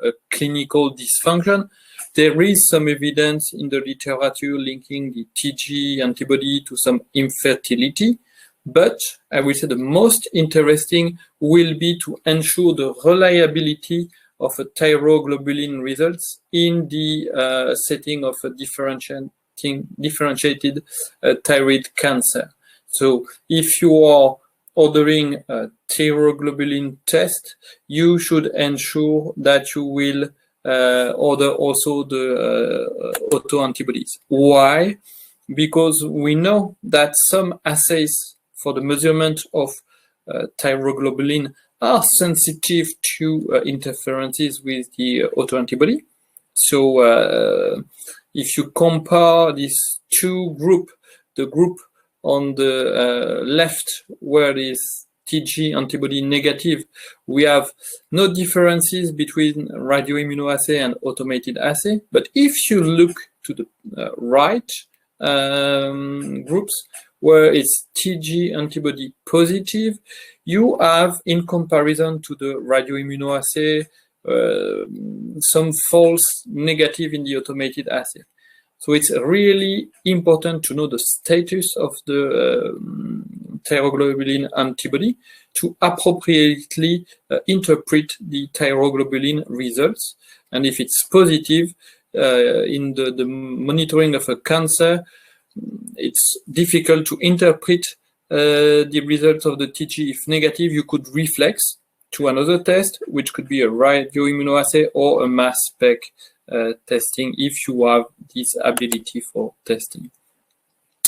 a clinical dysfunction. There is some evidence in the literature linking the TG antibody to some infertility, but I will say the most interesting will be to ensure the reliability of a thyroglobulin results in the setting of a differentiated thyroid cancer. So if you are ordering a thyroglobulin test, you should ensure that you will order also the autoantibodies. Why? Because we know that some assays for the measurement of thyroglobulin are sensitive to interferences with the autoantibody. So if you compare these two groups, the group on the left, where is TG antibody negative, we have no differences between radioimmunoassay and automated assay. But if you look to the right groups, where it's TG antibody positive, you have, in comparison to the radioimmunoassay, some false negative in the automated assay. So it's really important to know the status of the thyroglobulin antibody to appropriately interpret the thyroglobulin results. And if it's positive in the monitoring of a cancer, it's difficult to interpret the results of the TG. If negative, you could reflex to another test, which could be a radioimmunoassay or a mass spec testing, if you have this ability for testing.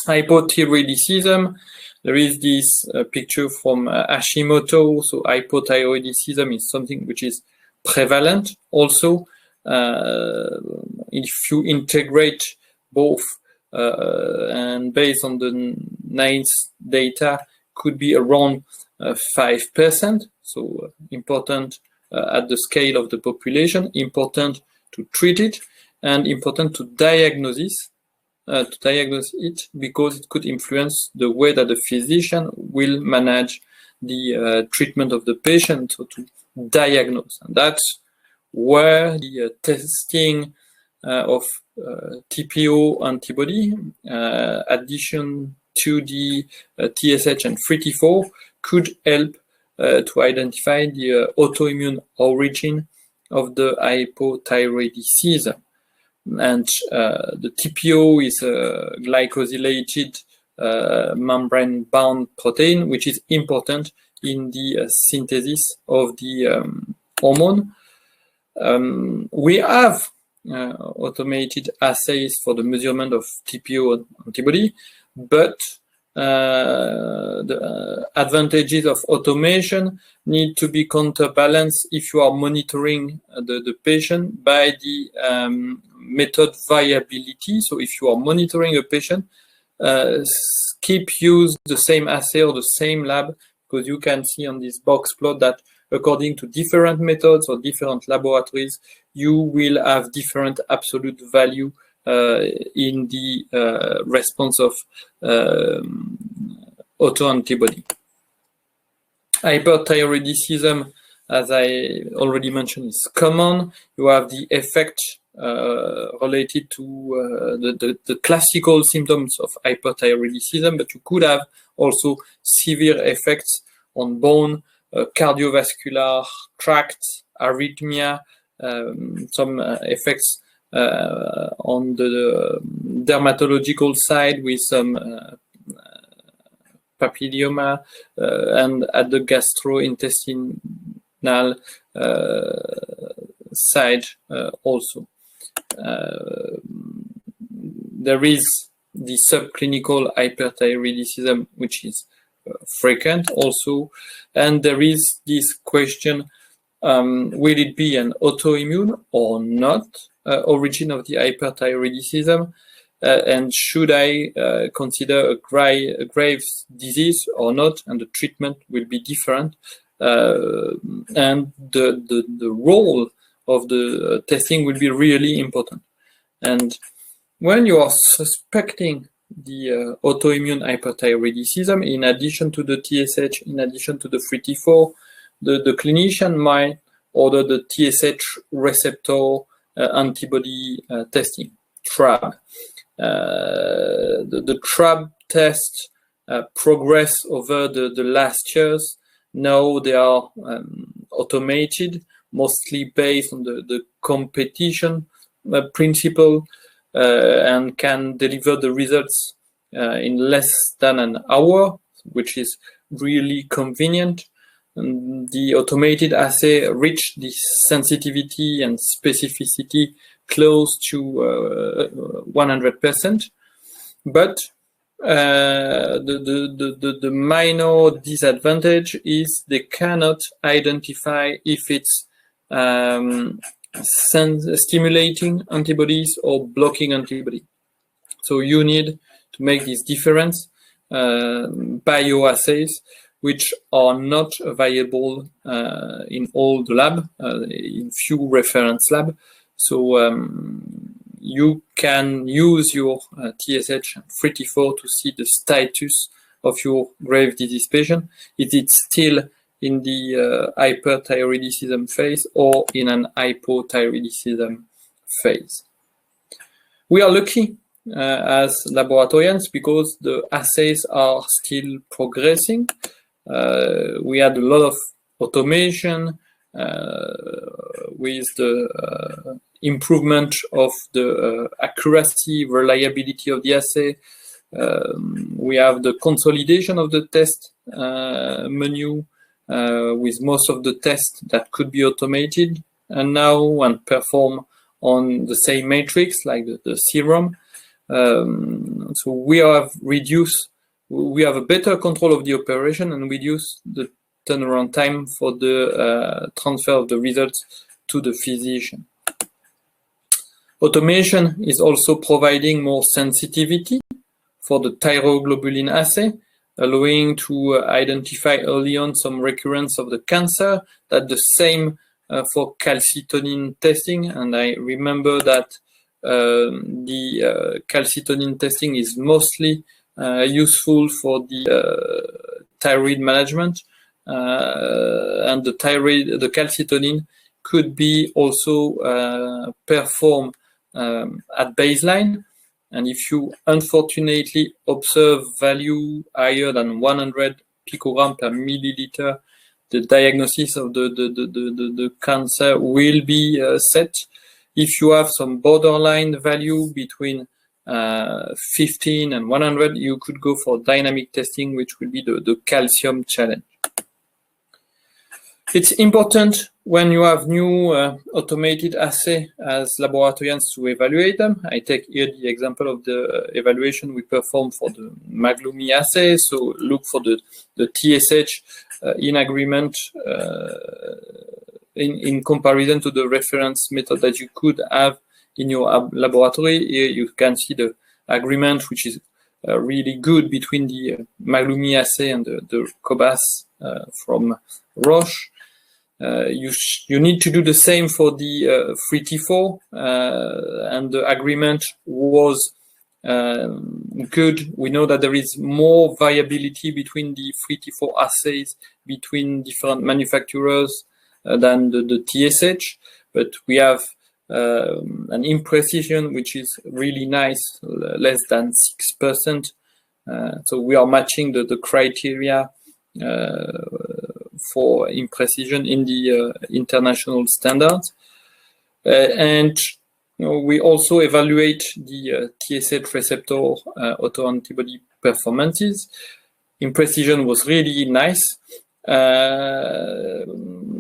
Hypothyroidism, there is this picture from Hashimoto. So hypothyroidism is something which is prevalent also. If you integrate both and based on the NICE data, could be around 5%. So important at the scale of the population, important to treat it, and important to diagnose it, because it could influence the way that the physician will manage the treatment of the patient, so to diagnose. And that's where the testing of TPO antibody, addition to the TSH and FT4, could help to identify the autoimmune origin of the hypothyroidism. And the TPO is a glycosylated membrane-bound protein, which is important in the synthesis of the hormone. We have automated assays for the measurement of TPO antibody, but the advantages of automation need to be counterbalanced if you are monitoring the patient by the method variability. So if you are monitoring a patient, keep use the same assay or the same lab because you can see on this box plot that according to different methods or different laboratories, you will have different absolute value in the response of auto-antibody. Hyperthyroidism, as I already mentioned, is common. You have the effect related to the classical symptoms of hyperthyroidism, but you could have also severe effects on bone, cardiovascular tract, arrhythmia, some effects on the dermatological side with some papilloma, and at the gastrointestinal side also. There is the subclinical hyperthyroidism, which is frequent also, and there is this question, will it be an autoimmune or not origin of the hyperthyroidism, and should I consider a Graves' disease or not, and the treatment will be different, and the role of the testing will be really important. And when you are suspecting the autoimmune hyperthyroidism, in addition to the TSH, in addition to the FT4, the clinician might order the TSH receptor antibody testing, TRAB. The TRAB test progressed over the last years. Now they are automated, mostly based on the competition principle, and can deliver the results in less than an hour, which is really convenient. And the automated assay reached the sensitivity and specificity close to 100%, but the minor disadvantage is they cannot identify if it's stimulating antibodies or blocking antibody. So you need to make this difference. Bioassays, which are not available in all the lab, in few reference lab. So you can use your TSH and FT4 to see the status of your Graves' disease patient. Is it still in the hyperthyroidism phase or in an hypothyroidism phase? We are lucky as laboratorians because the assays are still progressing. We had a lot of automation with the improvement of the accuracy, reliability of the assay. We have the consolidation of the test menu with most of the tests that could be automated and now and perform on the same matrix like the serum. So we have a better control of the operation and reduce the turnaround time for the transfer of the results to the physician. Automation is also providing more sensitivity for the thyroglobulin assay, allowing to identify early on some recurrence of the cancer. That's the same for calcitonin testing, and I remember that the calcitonin testing is mostly useful for the thyroid management, and the calcitonin could be also performed at baseline. And if you unfortunately observe value higher than 100 picogram per milliliter, the diagnosis of the cancer will be set. If you have some borderline value between 15 and 100, you could go for dynamic testing, which will be the calcium challenge. It's important when you have new automated assay as laboratorians to evaluate them. I take here the example of the evaluation we perform for the Maglumi assay. So look for the TSH in agreement in comparison to the reference method that you could have in your laboratory. Here you can see the agreement, which is really good between the Maglumi assay and the Cobas from Roche. You need to do the same for the free T4, and the agreement was good. We know that there is more variability between the free T4 assays between different manufacturers than the TSH, but we have an imprecision which is really nice, less than 6%. So we are matching the criteria for imprecision in the international standards. And we also evaluate the TSH receptor auto-antibody performances. Imprecision was really nice.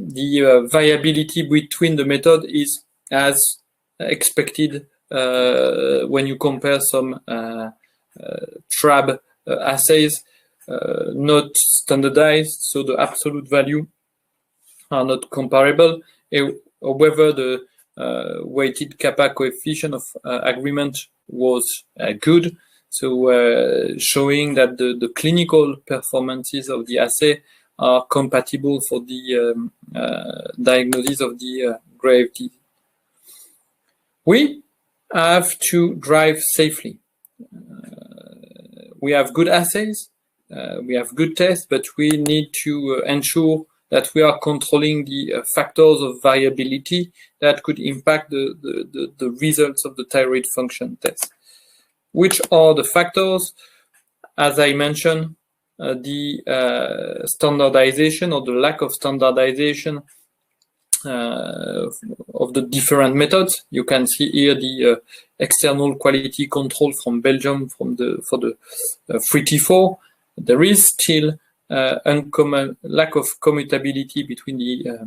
The variability between the method is as expected when you compare some TRAB assays, not standardized, so the absolute value are not comparable. However, the weighted kappa coefficient of agreement was good, so showing that the clinical performances of the assay are compatible for the diagnosis of the grave disease. We have to drive safely. We have good assays, we have good tests, but we need to ensure that we are controlling the factors of variability that could impact the results of the thyroid function test. Which are the factors? As I mentioned, the standardization or the lack of standardization of the different methods. You can see here the external quality control from Belgium for the free T4. There is still lack of commutability between the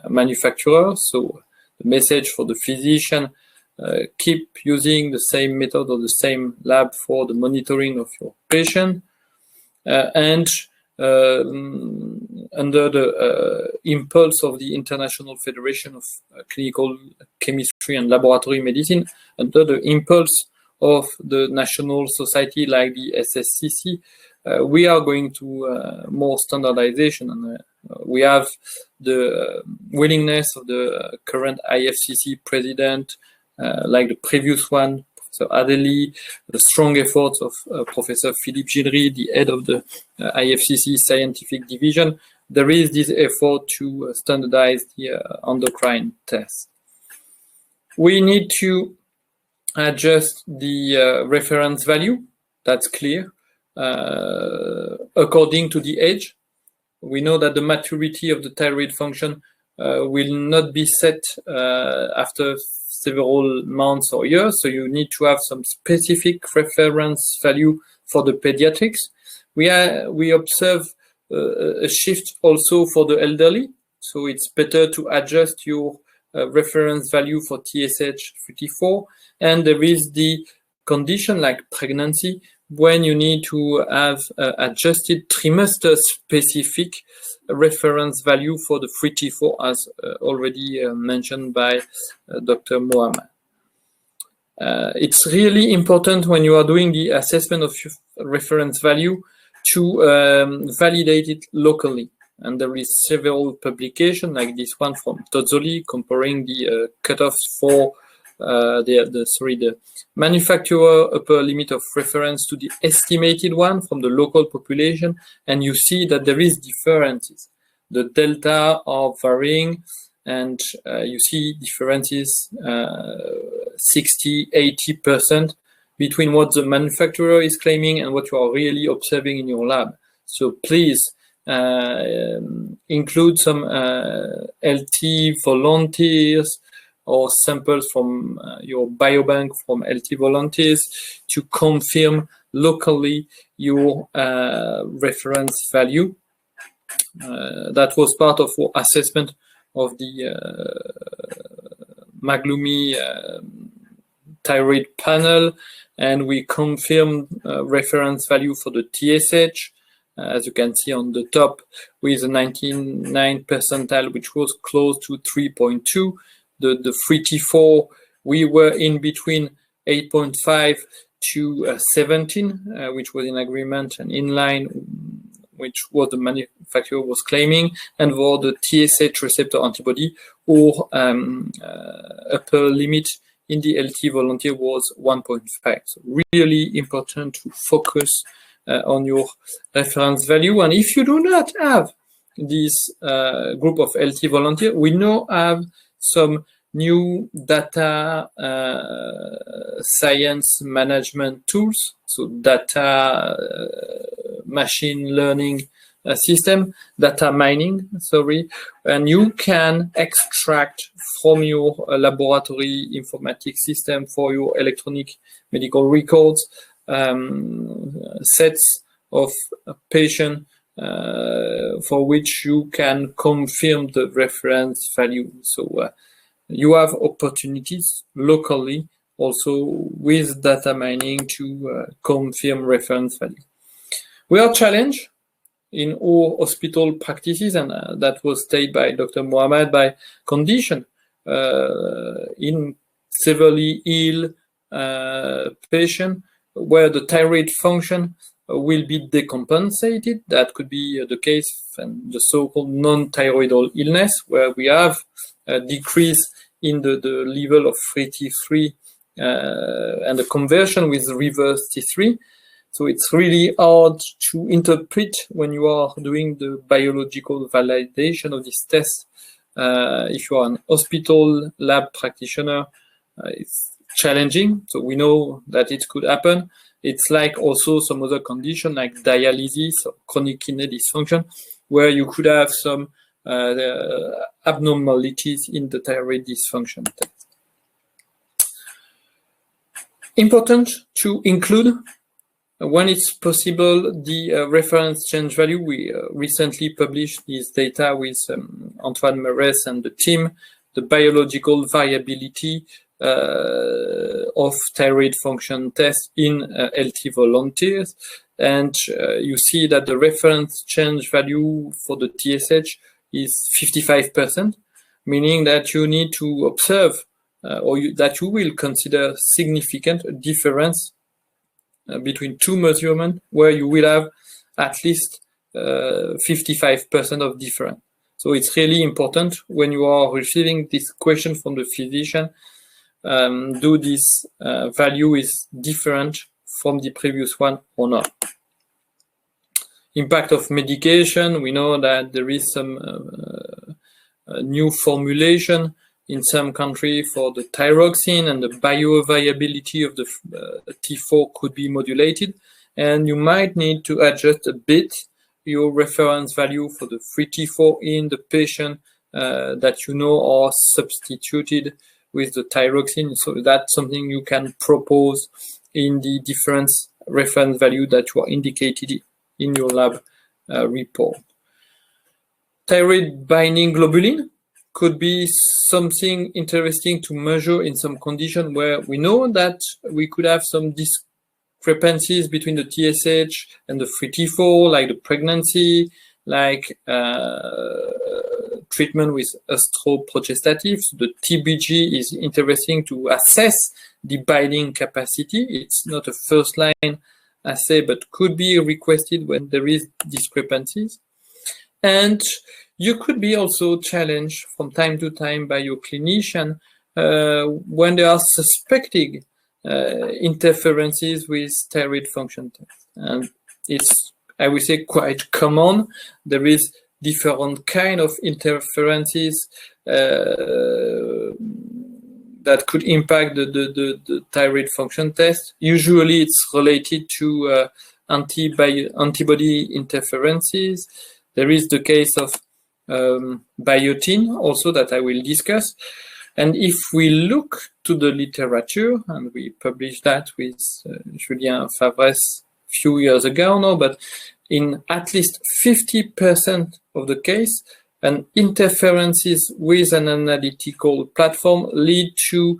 manufacturers. So the message for the physician, keep using the same method or the same lab for the monitoring of your patient. And under the impulse of the International Federation of Clinical Chemistry and Laboratory Medicine, under the impulse of the national society like the SSCC, we are going to more standardization, and we have the willingness of the current IFCC president, like the previous one, Professor Adeli, the strong efforts of Professor Philippe Gilry, the head of the IFCC scientific division. There is this effort to standardize the endocrine test. We need to adjust the reference value, that's clear, according to the age. We know that the maturity of the thyroid function will not be set after several months or years, so you need to have some specific reference value for the pediatrics. We observe a shift also for the elderly, so it's better to adjust your reference value for TSH 54, and there is the condition like pregnancy when you need to have adjusted trimester-specific reference value for the free T4, as already mentioned by Dr. Mohammed. It's really important when you are doing the assessment of your reference value to validate it locally. And there is several publications like this one from Tozzoli comparing the cutoffs for the manufacturer upper limit of reference to the estimated one from the local population, and you see that there is differences. The delta are varying, and you see differences 60–80% between what the manufacturer is claiming and what you are really observing in your lab. So please include some LT volunteers or samples from your biobank from LT volunteers to confirm locally your reference value. That was part of our assessment of the Maglumi thyroid panel, and we confirmed reference value for the TSH, as you can see on the top, with a 99 percentile, which was close to 3.2. The free T4, we were in between 8.5 to 17, which was in agreement and in line which what the manufacturer was claiming, and for the TSH receptor antibody, or upper limit in the LT volunteer was 1.5. So really important to focus on your reference value. And if you do not have this group of LT volunteer, we now have some new data science management tools, so data machine learning system, data mining, sorry, and you can extract from your laboratory informatics system for your electronic medical records sets of patient for which you can confirm the reference value. So you have opportunities locally also with data mining to confirm reference value. We are challenged in all hospital practices, and that was stated by Dr. Mohammed, by condition in severely ill patient where the thyroid function will be decompensated. That could be the case in the so-called non-thyroidal illness, where we have a decrease in the level of free T3 and the conversion with reverse T3. So it's really hard to interpret when you are doing the biological validation of this test. If you are an hospital lab practitioner, it's challenging. So we know that it could happen. It's like also some other condition like dialysis or chronic kidney dysfunction, where you could have some abnormalities in the thyroid dysfunction test. Important to include, when it's possible, the reference change value. We recently published this data with Antoine Meres and the team, the biological variability of thyroid function test in LT volunteers. And you see that the reference change value for the TSH is 55%, meaning that you need to observe that you will consider significant difference between two measurements where you will have at least 55% of difference. So it's really important when you are receiving this question from the physician, do this value is different from the previous one or not. Impact of medication, we know that there is some new formulation in some countries for the thyroxine, and the bioavailability of the T4 could be modulated, and you might need to adjust a bit your reference value for the free T4 in the patient that you know are substituted with the thyroxine. So that's something you can propose in the difference reference value that you are indicated in your lab report. Thyroid binding globulin could be something interesting to measure in some condition where we know that we could have some discrepancies between the TSH and the free T4, like the pregnancy, like treatment with estroprogestative. So the TBG is interesting to assess the binding capacity. It's not a first line assay, but could be requested when there is discrepancies. And you could be also challenged from time to time by your clinician when they are suspecting interferences with thyroid function tests. And it's, I would say, quite common. There is different kind of interferences that could impact the thyroid function test. Usually it's related to antibody interferences. There is the case of biotin also that I will discuss. And if we look to the literature, and we published that with Julien Favres a few years ago now, but in at least 50% of the case, and interferences with an analytical platform lead to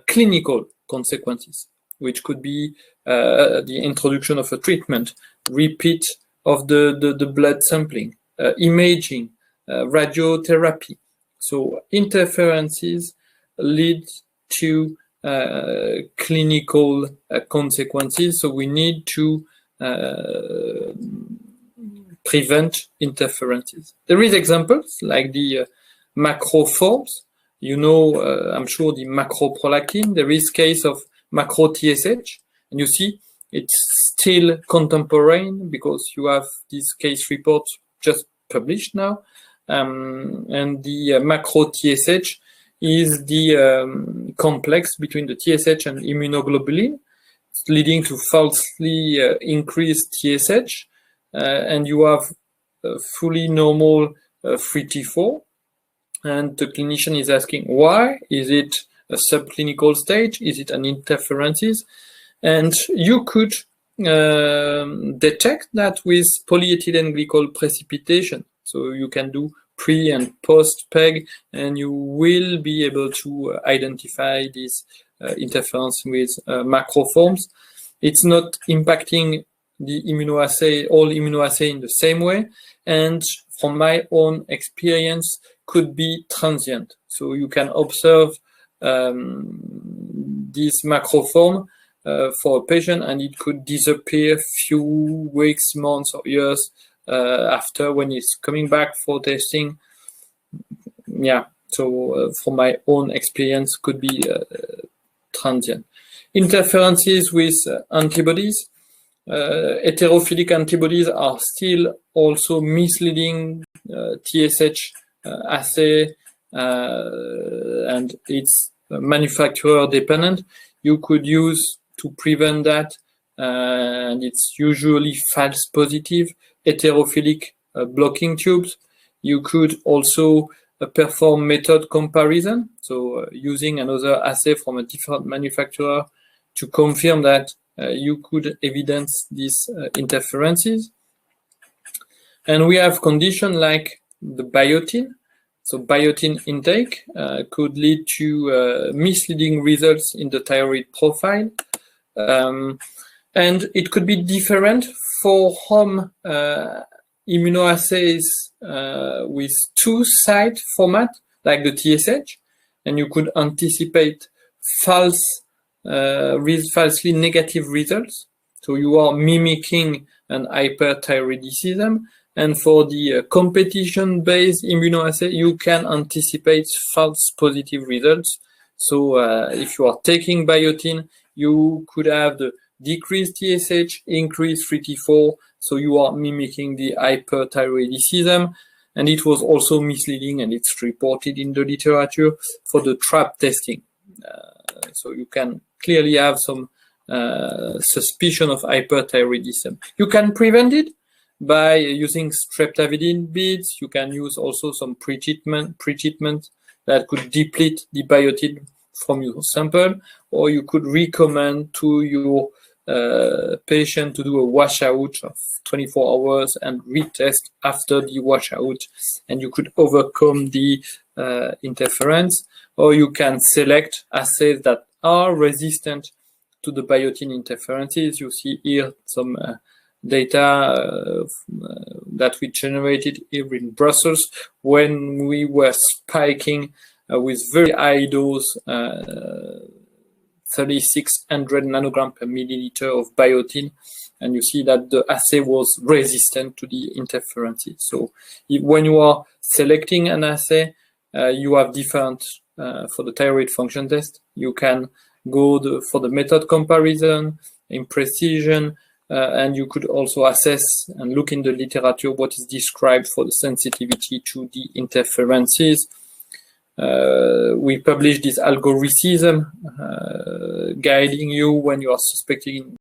clinical consequences, which could be the introduction of a treatment, repeat of the blood sampling, imaging, radiotherapy. So interferences lead to clinical consequences. So we need to prevent interferences. There is examples like the macro forms. You know, I'm sure the macroprolactin. There is case of macro TSH, and you see it's still contemporary because you have this case report just published now. And the macro TSH is the complex between the TSH and immunoglobulin, leading to falsely increased TSH, and you have fully normal free T4. And the clinician is asking why. Is it a subclinical stage? Is it an interferences? And you could detect that with polyethylene glycol precipitation. So you can do pre and post PEG, and you will be able to identify this interference with macroforms. It's not impacting the immunoassay, all immunoassay in the same way, and from my own experience, could be transient. So you can observe this macroform for a patient, and it could disappear few weeks, months, or years after when it's coming back for testing. Yeah, so from my own experience, could be transient. Interferences with antibodies. Heterophilic antibodies are still also misleading TSH assay, and it's manufacturer dependent. You could use to prevent that, and it's usually false positive heterophilic blocking tubes. You could also perform method comparison, so using another assay from a different manufacturer to confirm that you could evidence these interferences. And we have conditions like the biotin. So biotin intake could lead to misleading results in the thyroid profile. And it could be different for home immunoassays with two-site format, like the TSH, and you could anticipate falsely negative results. So you are mimicking an hyperthyroidism. And for the competition-based immunoassay, you can anticipate false positive results. So if you are taking biotin, you could have the decreased TSH, increased free T4, so you are mimicking the hyperthyroidism. And it was also misleading, and it's reported in the literature for the trap testing. So you can clearly have some suspicion of hyperthyroidism. You can prevent it by using streptavidin beads. You can use also some pre-treatment that could deplete the biotin from your sample, or you could recommend to your patient to do a washout of 24 hours and retest after the washout, and you could overcome the interference. Or you can select assays that are resistant to the biotin interferences. You see here some data that we generated here in Brussels when we were spiking with very high dose 3,600 nanogram per milliliter of biotin, and you see that the assay was resistant to the interferences. So when you are selecting an assay, you have different, for the thyroid function test, you can go for the method comparison, in precision, and you could also assess and look in the literature what is described for the sensitivity to the interferences. We published this algorithm guiding you when you are suspecting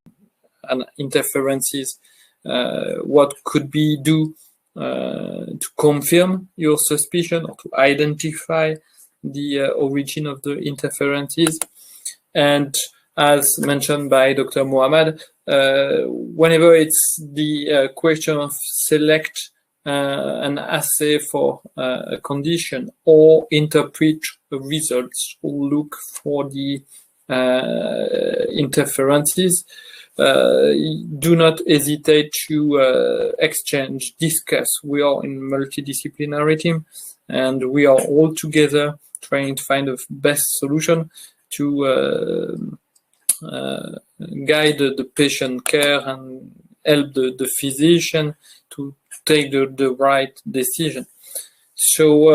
an interferences, what could be do to confirm your suspicion or to identify the origin of the interferences. And as mentioned by Dr. Mohammed, whenever it's the question of select an assay for a condition or interpret the results or look for the interferences, do not hesitate to exchange, discuss. We are in multidisciplinary team, and we are all together trying to find the best solution to guide the patient care and help the physician to take the right decision. So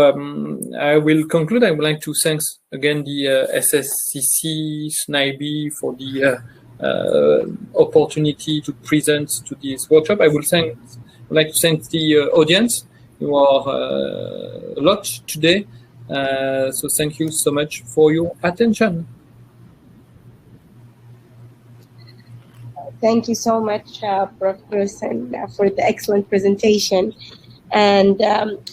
I will conclude. I would like to thank again the SSCC, Snibe for the opportunity to present to this workshop. I would like to thank the audience. You are a lot today. So thank you so much for your attention. Thank you so much, Prof. Person, for the excellent presentation. And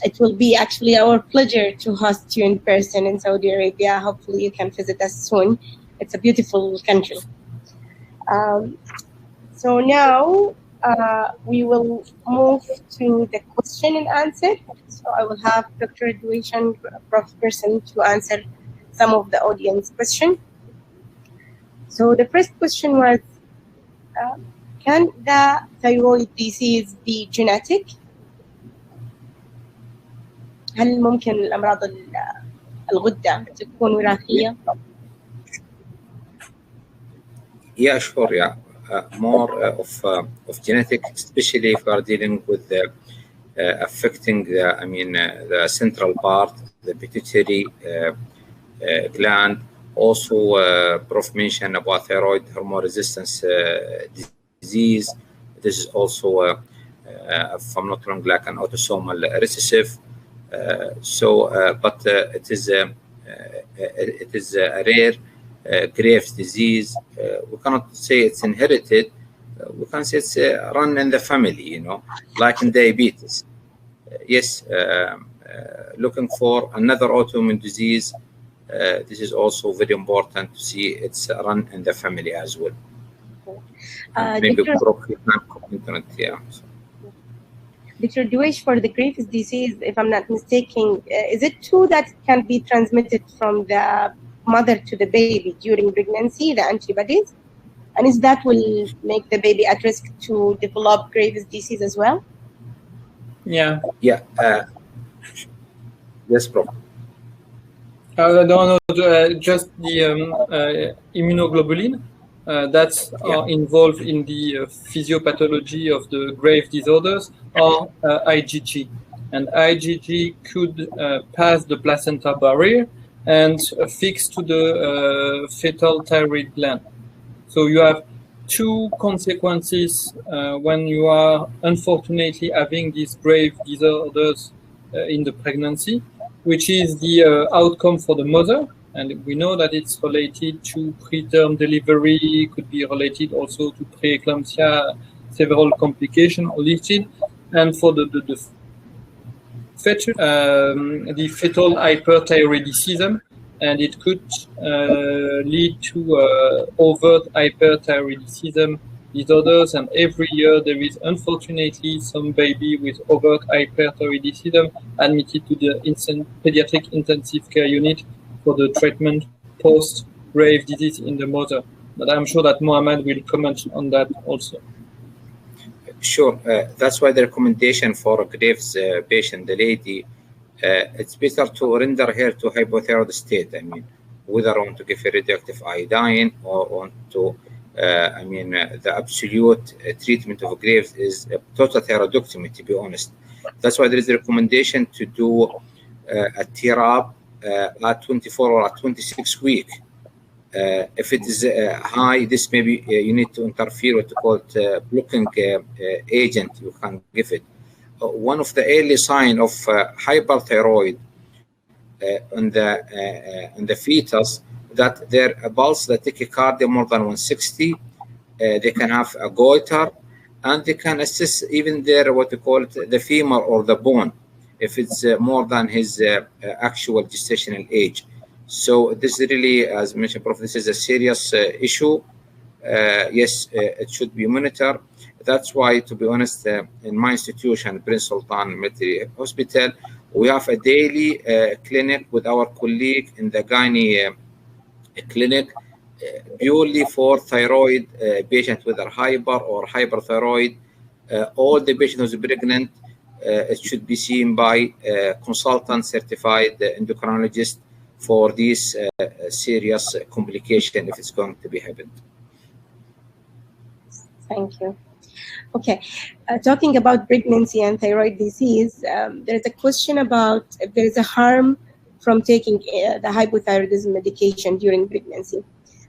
it will be actually our pleasure to host you in person in Saudi Arabia. Hopefully you can visit us soon. It's a beautiful country. So now we will move to the question and answer. So I will have Dr. Duish and Prof. Person to answer some of the audience questions. So the first question was, can the thyroid disease be genetic? هل ممكن الأمراض الغدة تكون وراثية؟ Yeah, sure. Yeah, more of genetic, especially if we are dealing with affecting the central part, the pituitary gland. Also, Prof mentioned about thyroid hormone resistance disease. This is also, if I'm not wrong, like an autosomal recessive. But it is a rare Graves' disease. We cannot say it's inherited. We can say it's run in the family, like in diabetes. Yes, looking for another autoimmune disease. This is also very important to see it's run in the family as well. Maybe yeah. Dr. Duish, for the Graves' disease, if I'm not mistaken, is it true that it can be transmitted from the mother to the baby during pregnancy, the antibodies? And is that will make the baby at risk to develop Graves' disease as well? Yeah. Yeah. Yes, Prof. No, just the immunoglobulin that are involved in the physiopathology of the Graves' disorders are IgG. And IgG could pass the placenta barrier and fix to the fetal thyroid gland. So you have two consequences when you are unfortunately having these Graves' disorders in the pregnancy, which is the outcome for the mother. And we know that it's related to preterm delivery, could be related also to preeclampsia, several complications are listed. And for the fetus, the fetal hyperthyroidism, and it could lead to overt hyperthyroidism disorders. And every year there is unfortunately some baby with overt hyperthyroidism admitted to the pediatric intensive care unit for the treatment post-Graves' disease in the mother. But I'm sure that Mohammed will comment on that also. Sure. That's why the recommendation for a Graves patient, the lady, it's better to render her to hypothyroid state. I mean, whether I want to give her radioactive iodine or want to, the absolute treatment of Graves is a total thyroidectomy, to be honest. That's why there is a recommendation to do a TRAP at 24 or at 26 week. If it is high, this maybe you need to interfere with blocking agent. You can give it. One of the early signs of hyperthyroid in the fetus, that their pulse, the tachycardia more than 160, they can have a goiter, and they can assess even their the femur or the bone if it's more than his actual gestational age. So this is really, as mentioned, Prof, this is a serious issue. Yes, it should be monitored. That's why, to be honest, in my institution, Prince Sultan Military Hospital, we have a daily clinic with our colleague in the gynae clinic, purely for thyroid patients, whether hyper or hyperthyroid. All the patients who's pregnant, it should be seen by consultant certified endocrinologist for this serious complication if it's going to be happened. Thank you. Okay, talking about pregnancy and thyroid disease, there's a question about if there is a harm from taking the hypothyroidism medication during pregnancy.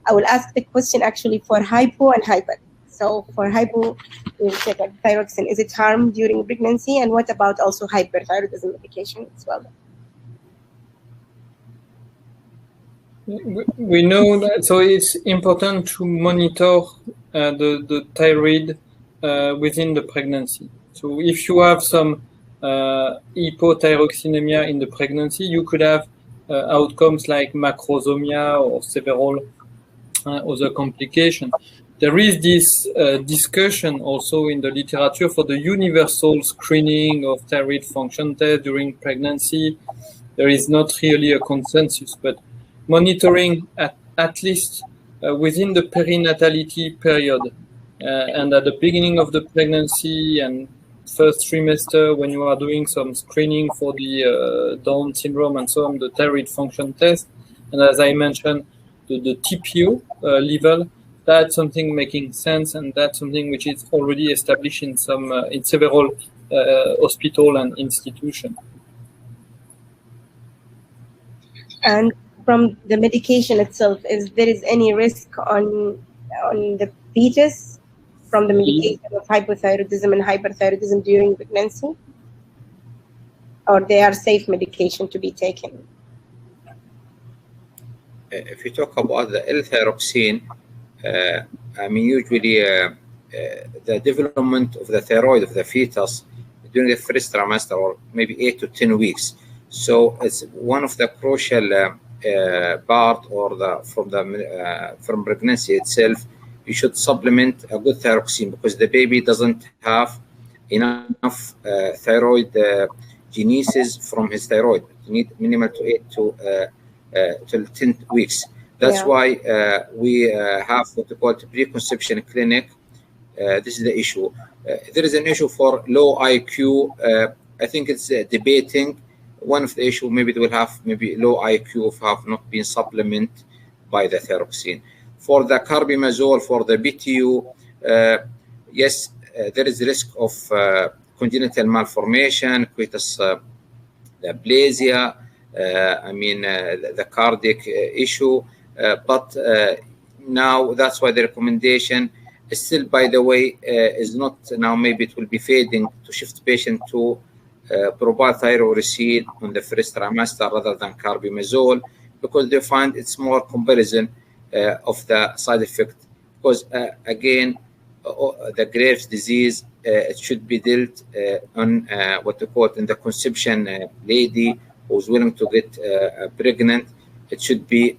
I will ask the question actually for hypo and hyper. So for hypo, we'll take like thyroxine. Is it harm during pregnancy? And what about also hyperthyroidism medication as well? We know that, so it's important to monitor the thyroid within the pregnancy. So if you have some hypothyroxinemia in the pregnancy, you could have outcomes like macrosomia or several other complications. There is this discussion also in the literature for the universal screening of thyroid function test during pregnancy. There is not really a consensus, but monitoring at least within the perinatality period and at the beginning of the pregnancy and first trimester when you are doing some screening for the Down syndrome and so on, the thyroid function test. And as I mentioned, the TPO level, that's something making sense, and that's something which is already established in some in several hospital and institutions. And from the medication itself, is there is any risk on the fetus from the medication of hypothyroidism and hyperthyroidism during pregnancy, or they are safe medication to be taken? If you talk about the L-thyroxine, I mean, usually the development of the thyroid of the fetus during the first trimester, or maybe 8 to 10 weeks. So it's one of the crucial part, or from pregnancy itself. You should supplement a good thyroxine because the baby doesn't have enough thyroid genesis from his thyroid. You need minimal to 8 to 10 weeks. That's why we have what we call the preconception clinic. This is the issue. There is an issue for low IQ. I think it's debating. One of the issue, maybe they will have maybe low IQ if have not been supplemented by the thyroxine. For the carbimazole, for the BTU, yes, there is risk of congenital malformation, coitus aplasia, the cardiac issue. But now that's why the recommendation is still, by the way, is not now, maybe it will be fading to shift patient to provide thyroxine on the first trimester rather than carbimazole, because they find it's more comparison of the side effect. Because again, the Graves' disease, it should be dealt on what we call in the conception lady who's willing to get pregnant. It should be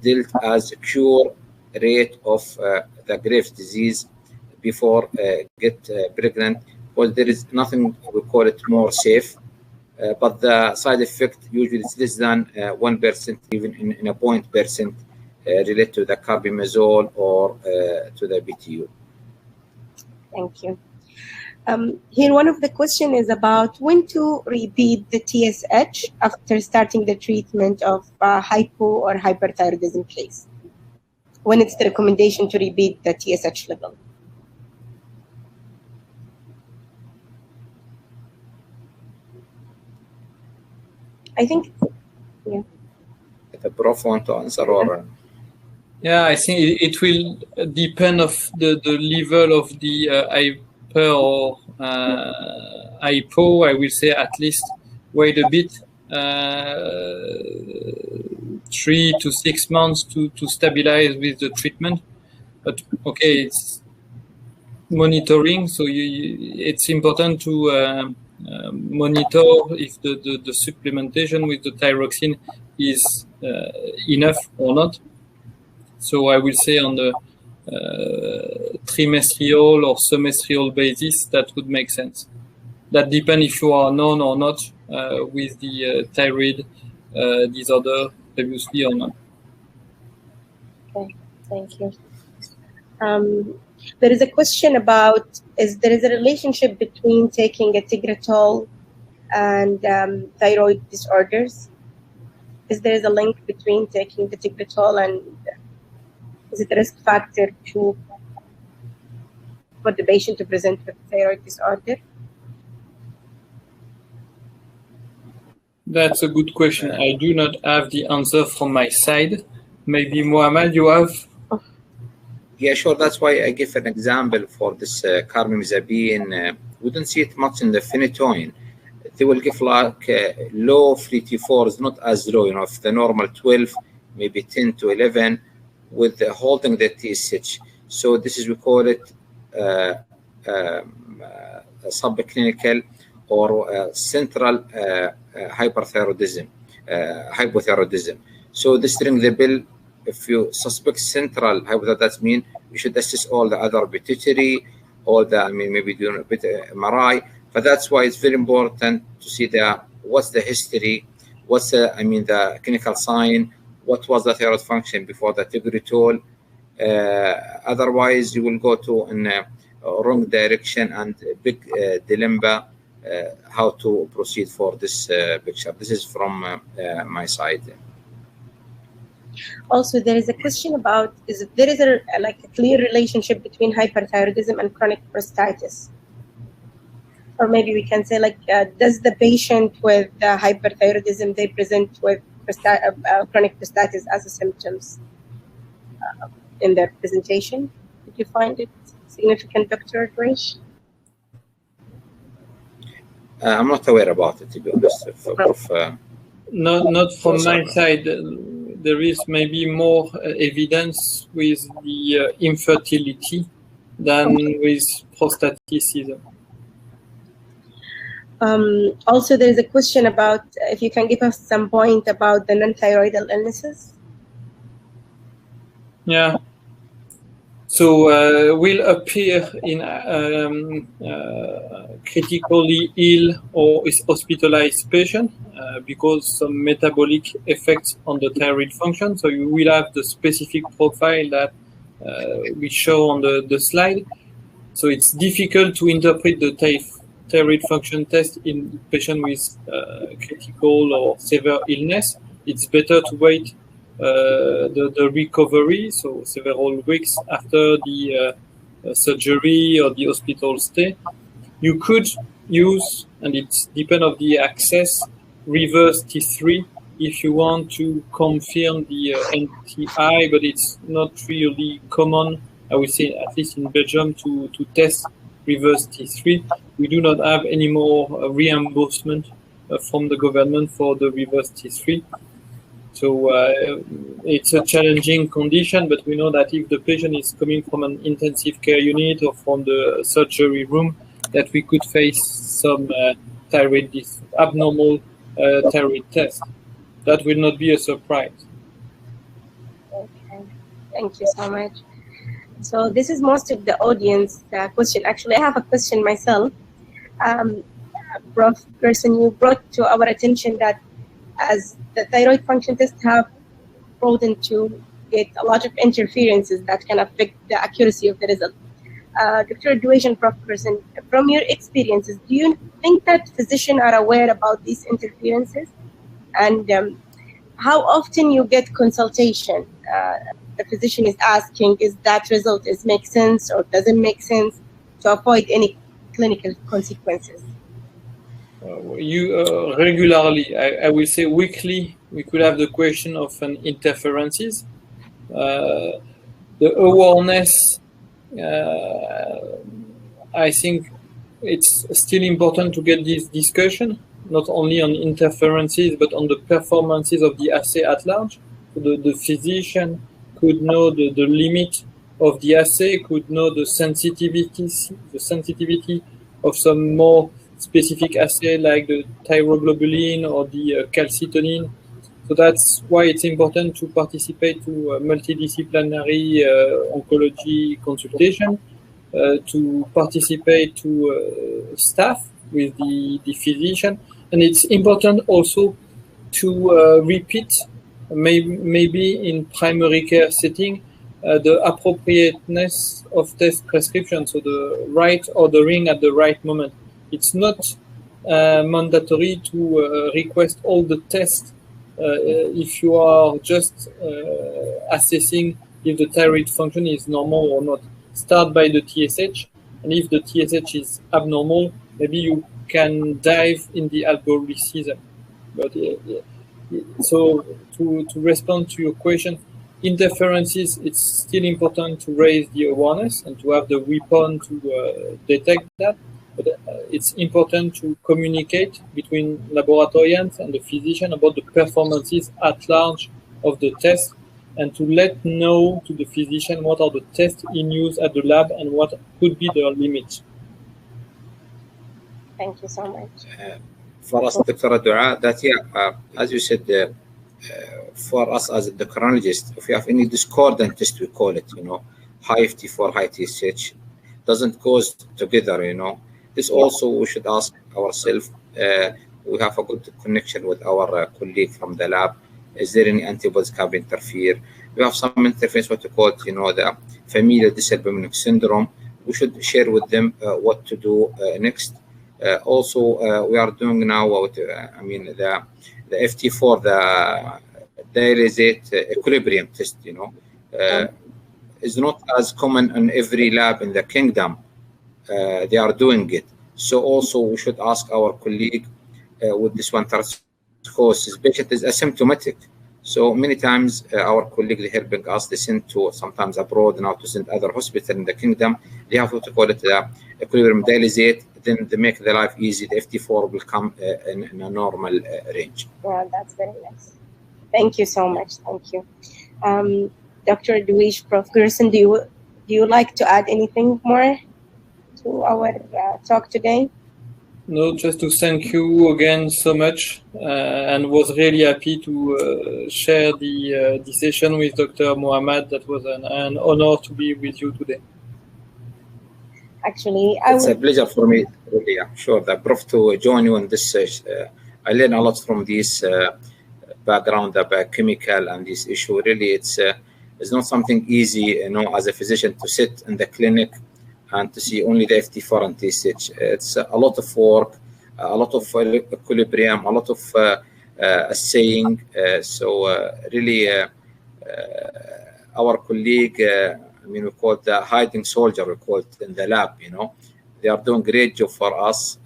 dealt as a cure rate of the Graves' disease before get pregnant. Well, there is nothing, we call it more safe, but the side effect usually is less than 1%, even in a 0.1% related to the carbimazole or to the BTU. Thank you. Here, one of the question is about when to repeat the TSH after starting the treatment of hypo or hyperthyroidism case. When it's the recommendation to repeat the TSH level. I think, yeah. The prof want to answer or? Yeah, I think it will depend of the level of the hyper or hypo. I will say at least wait a bit, 3 to 6 months to stabilize with the treatment. But okay, it's monitoring, so it's important to monitor if the supplementation with the thyroxine is enough or not. So I will say on the trimestral or semestrial basis, that would make sense. That depends if you are known or not with the thyroid disorder previously or not. Okay, thank you. There is a question about, there is a relationship between taking Tegretol and thyroid disorders? Is there a link between taking the Tegretol and is it a risk factor to? for the patient to present with thyroid disorder? That's a good question. I do not have the answer from my side. Maybe Mohammed, you have? Yeah, sure. That's why I give an example for this carbamazepine. We don't see it much in the phenytoin. They will give like low free T4 is not as low, if the normal 12, maybe 10 to 11 with holding the TSH. So this is, we call it subclinical or central hyperthyroidism, hypothyroidism. So this ring the bell. If you suspect central hypothyroidism, that means you should assess all the other pituitary, all the, maybe doing a bit MRI. But that's why it's very important to see what's the history, what's the clinical sign, what was the thyroid function before the tegretol. Otherwise, you will go to in a wrong direction and a big dilemma how to proceed for this picture. This is from my side. Also, there is a question about there is a clear relationship between hyperthyroidism and chronic prostatitis, or maybe we can say does the patient with hyperthyroidism they present with chronic prostatitis as a symptoms in their presentation? Did you find it significant, Dr. Dwaish? I'm not aware about it, to be honest. Not from my side. There is maybe more evidence with the infertility than with prostatitism. Also, there is a question about if you can give us some point about the non-thyroidal illnesses. Yeah. So will appear in critically ill or is hospitalized patient because some metabolic effects on the thyroid function. So you will have the specific profile that we show on the slide. So it's difficult to interpret the thyroid function test in patient with critical or severe illness. It's better to wait the recovery, so several weeks after the surgery or the hospital stay. You could use, and it depends on the access, reverse T3 if you want to confirm the NTI, but it's not really common, I would say, at least in Belgium, to test reverse T3. We do not have any more reimbursement from the government for the reverse T3. So it's a challenging condition, but we know that if the patient is coming from an intensive care unit or from the surgery room, that we could face some abnormal thyroid test. That will not be a surprise. Okay, thank you so much. So this is most of the audience question. Actually, I have a question myself. Prof. Gerson, you brought to our attention that as the thyroid function tests have broadened to get a lot of interferences that can affect the accuracy of the result. Dr. Dwaish and Prof. Gerson, from your experiences, do you think that physicians are aware about these interferences? And how often you get consultation? The physician is asking, is that result make sense or doesn't make sense, to avoid any clinical consequences? Regularly, I will say weekly, we could have the question of an interferences. The awareness, I think it's still important to get this discussion, not only on interferences, but on the performances of the assay at large. So the physician could know the limit of the assay, could know the sensitivity of some more specific assay like the thyroglobulin or the calcitonin. So that's why it's important to participate to a multidisciplinary oncology consultation, to participate to staff with the physician. And it's important also to repeat, maybe in primary care setting, the appropriateness of test prescription, so the right ordering at the right moment. It's not mandatory to request all the tests if you are just assessing if the thyroid function is normal or not. Start by the TSH And if the TSH is abnormal, maybe you can dive in the algorithm. But so to respond to your question, interferences, it's still important to raise the awareness and to have the weapon to detect that. But it's important to communicate between laboratorians and the physician about the performances at large of the test, and to let know to the physician what are the tests in use at the lab and what could be their limits. Thank you so much. For us, Dr. Dua, that as you said, for us as endocrinologists, if you have any discordant test, we call it, high FT4, high TSH, doesn't goes together, This also we should ask ourselves. We have a good connection with our colleague from the lab. Is there any antibodies can interfere? We have some interference, what we call it, the familial dysalbuminemic syndrome. We should share with them what to do next. Also, we are doing now the FT4, the dialysate equilibrium test, is not as common in every lab in the kingdom. They are doing it. So also we should ask our colleague with this one thyroiditis, this patient is asymptomatic. So many times our colleague, they helping us, they send to sometimes abroad, now to send other hospital in the kingdom. They have to call it the equilibrium dialysate. Then they make the life easy. The FT4 will come in a normal range. Yeah, that's very nice. Thank you so much. Thank you. Dr. Duish, Prof. Gerson, do you like to add anything more to our talk today? No, just to thank you again so much, and was really happy to share the session with Dr. Mohammad. That was an honor to be with you today. Actually, it's a pleasure for me. Really, I'm sure that Prof to join you in this. I learn a lot from this background about chemical and this issue. Really, it's not something easy, as a physician to sit in the clinic and to see only the FT4 and TSH. It's a lot of work, a lot of equilibrium, a lot of assaying. Really, our colleague, we call it the hiding soldier, we call it in the lab, They are doing great job for us.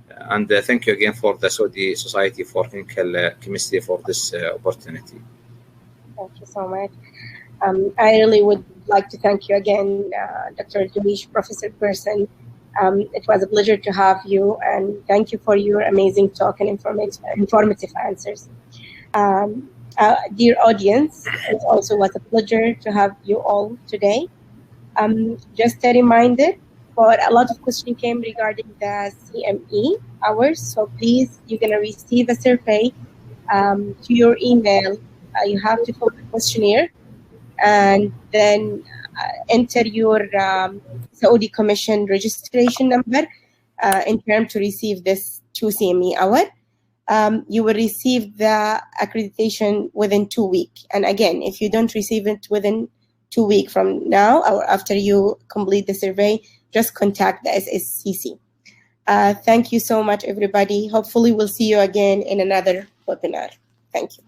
And thank you again for the Saudi Society for Clinical Chemistry for this opportunity. Thank you so much. I really would like to thank you again, Dr. Duish, Professor Gerson. It was a pleasure to have you, and thank you for your amazing talk and informative answers. Dear audience, it also was a pleasure to have you all today. Just a reminder, for a lot of questions came regarding the CME hours, so please, you're going to receive a survey to your email. You have to fill the questionnaire and then enter your Saudi Commission registration number in terms to receive this 2 CME hour. You will receive the accreditation within 2 weeks. And again, if you don't receive it within 2 weeks from now or after you complete the survey, just contact the SSCC. Thank you so much, everybody. Hopefully, we'll see you again in another webinar. Thank you.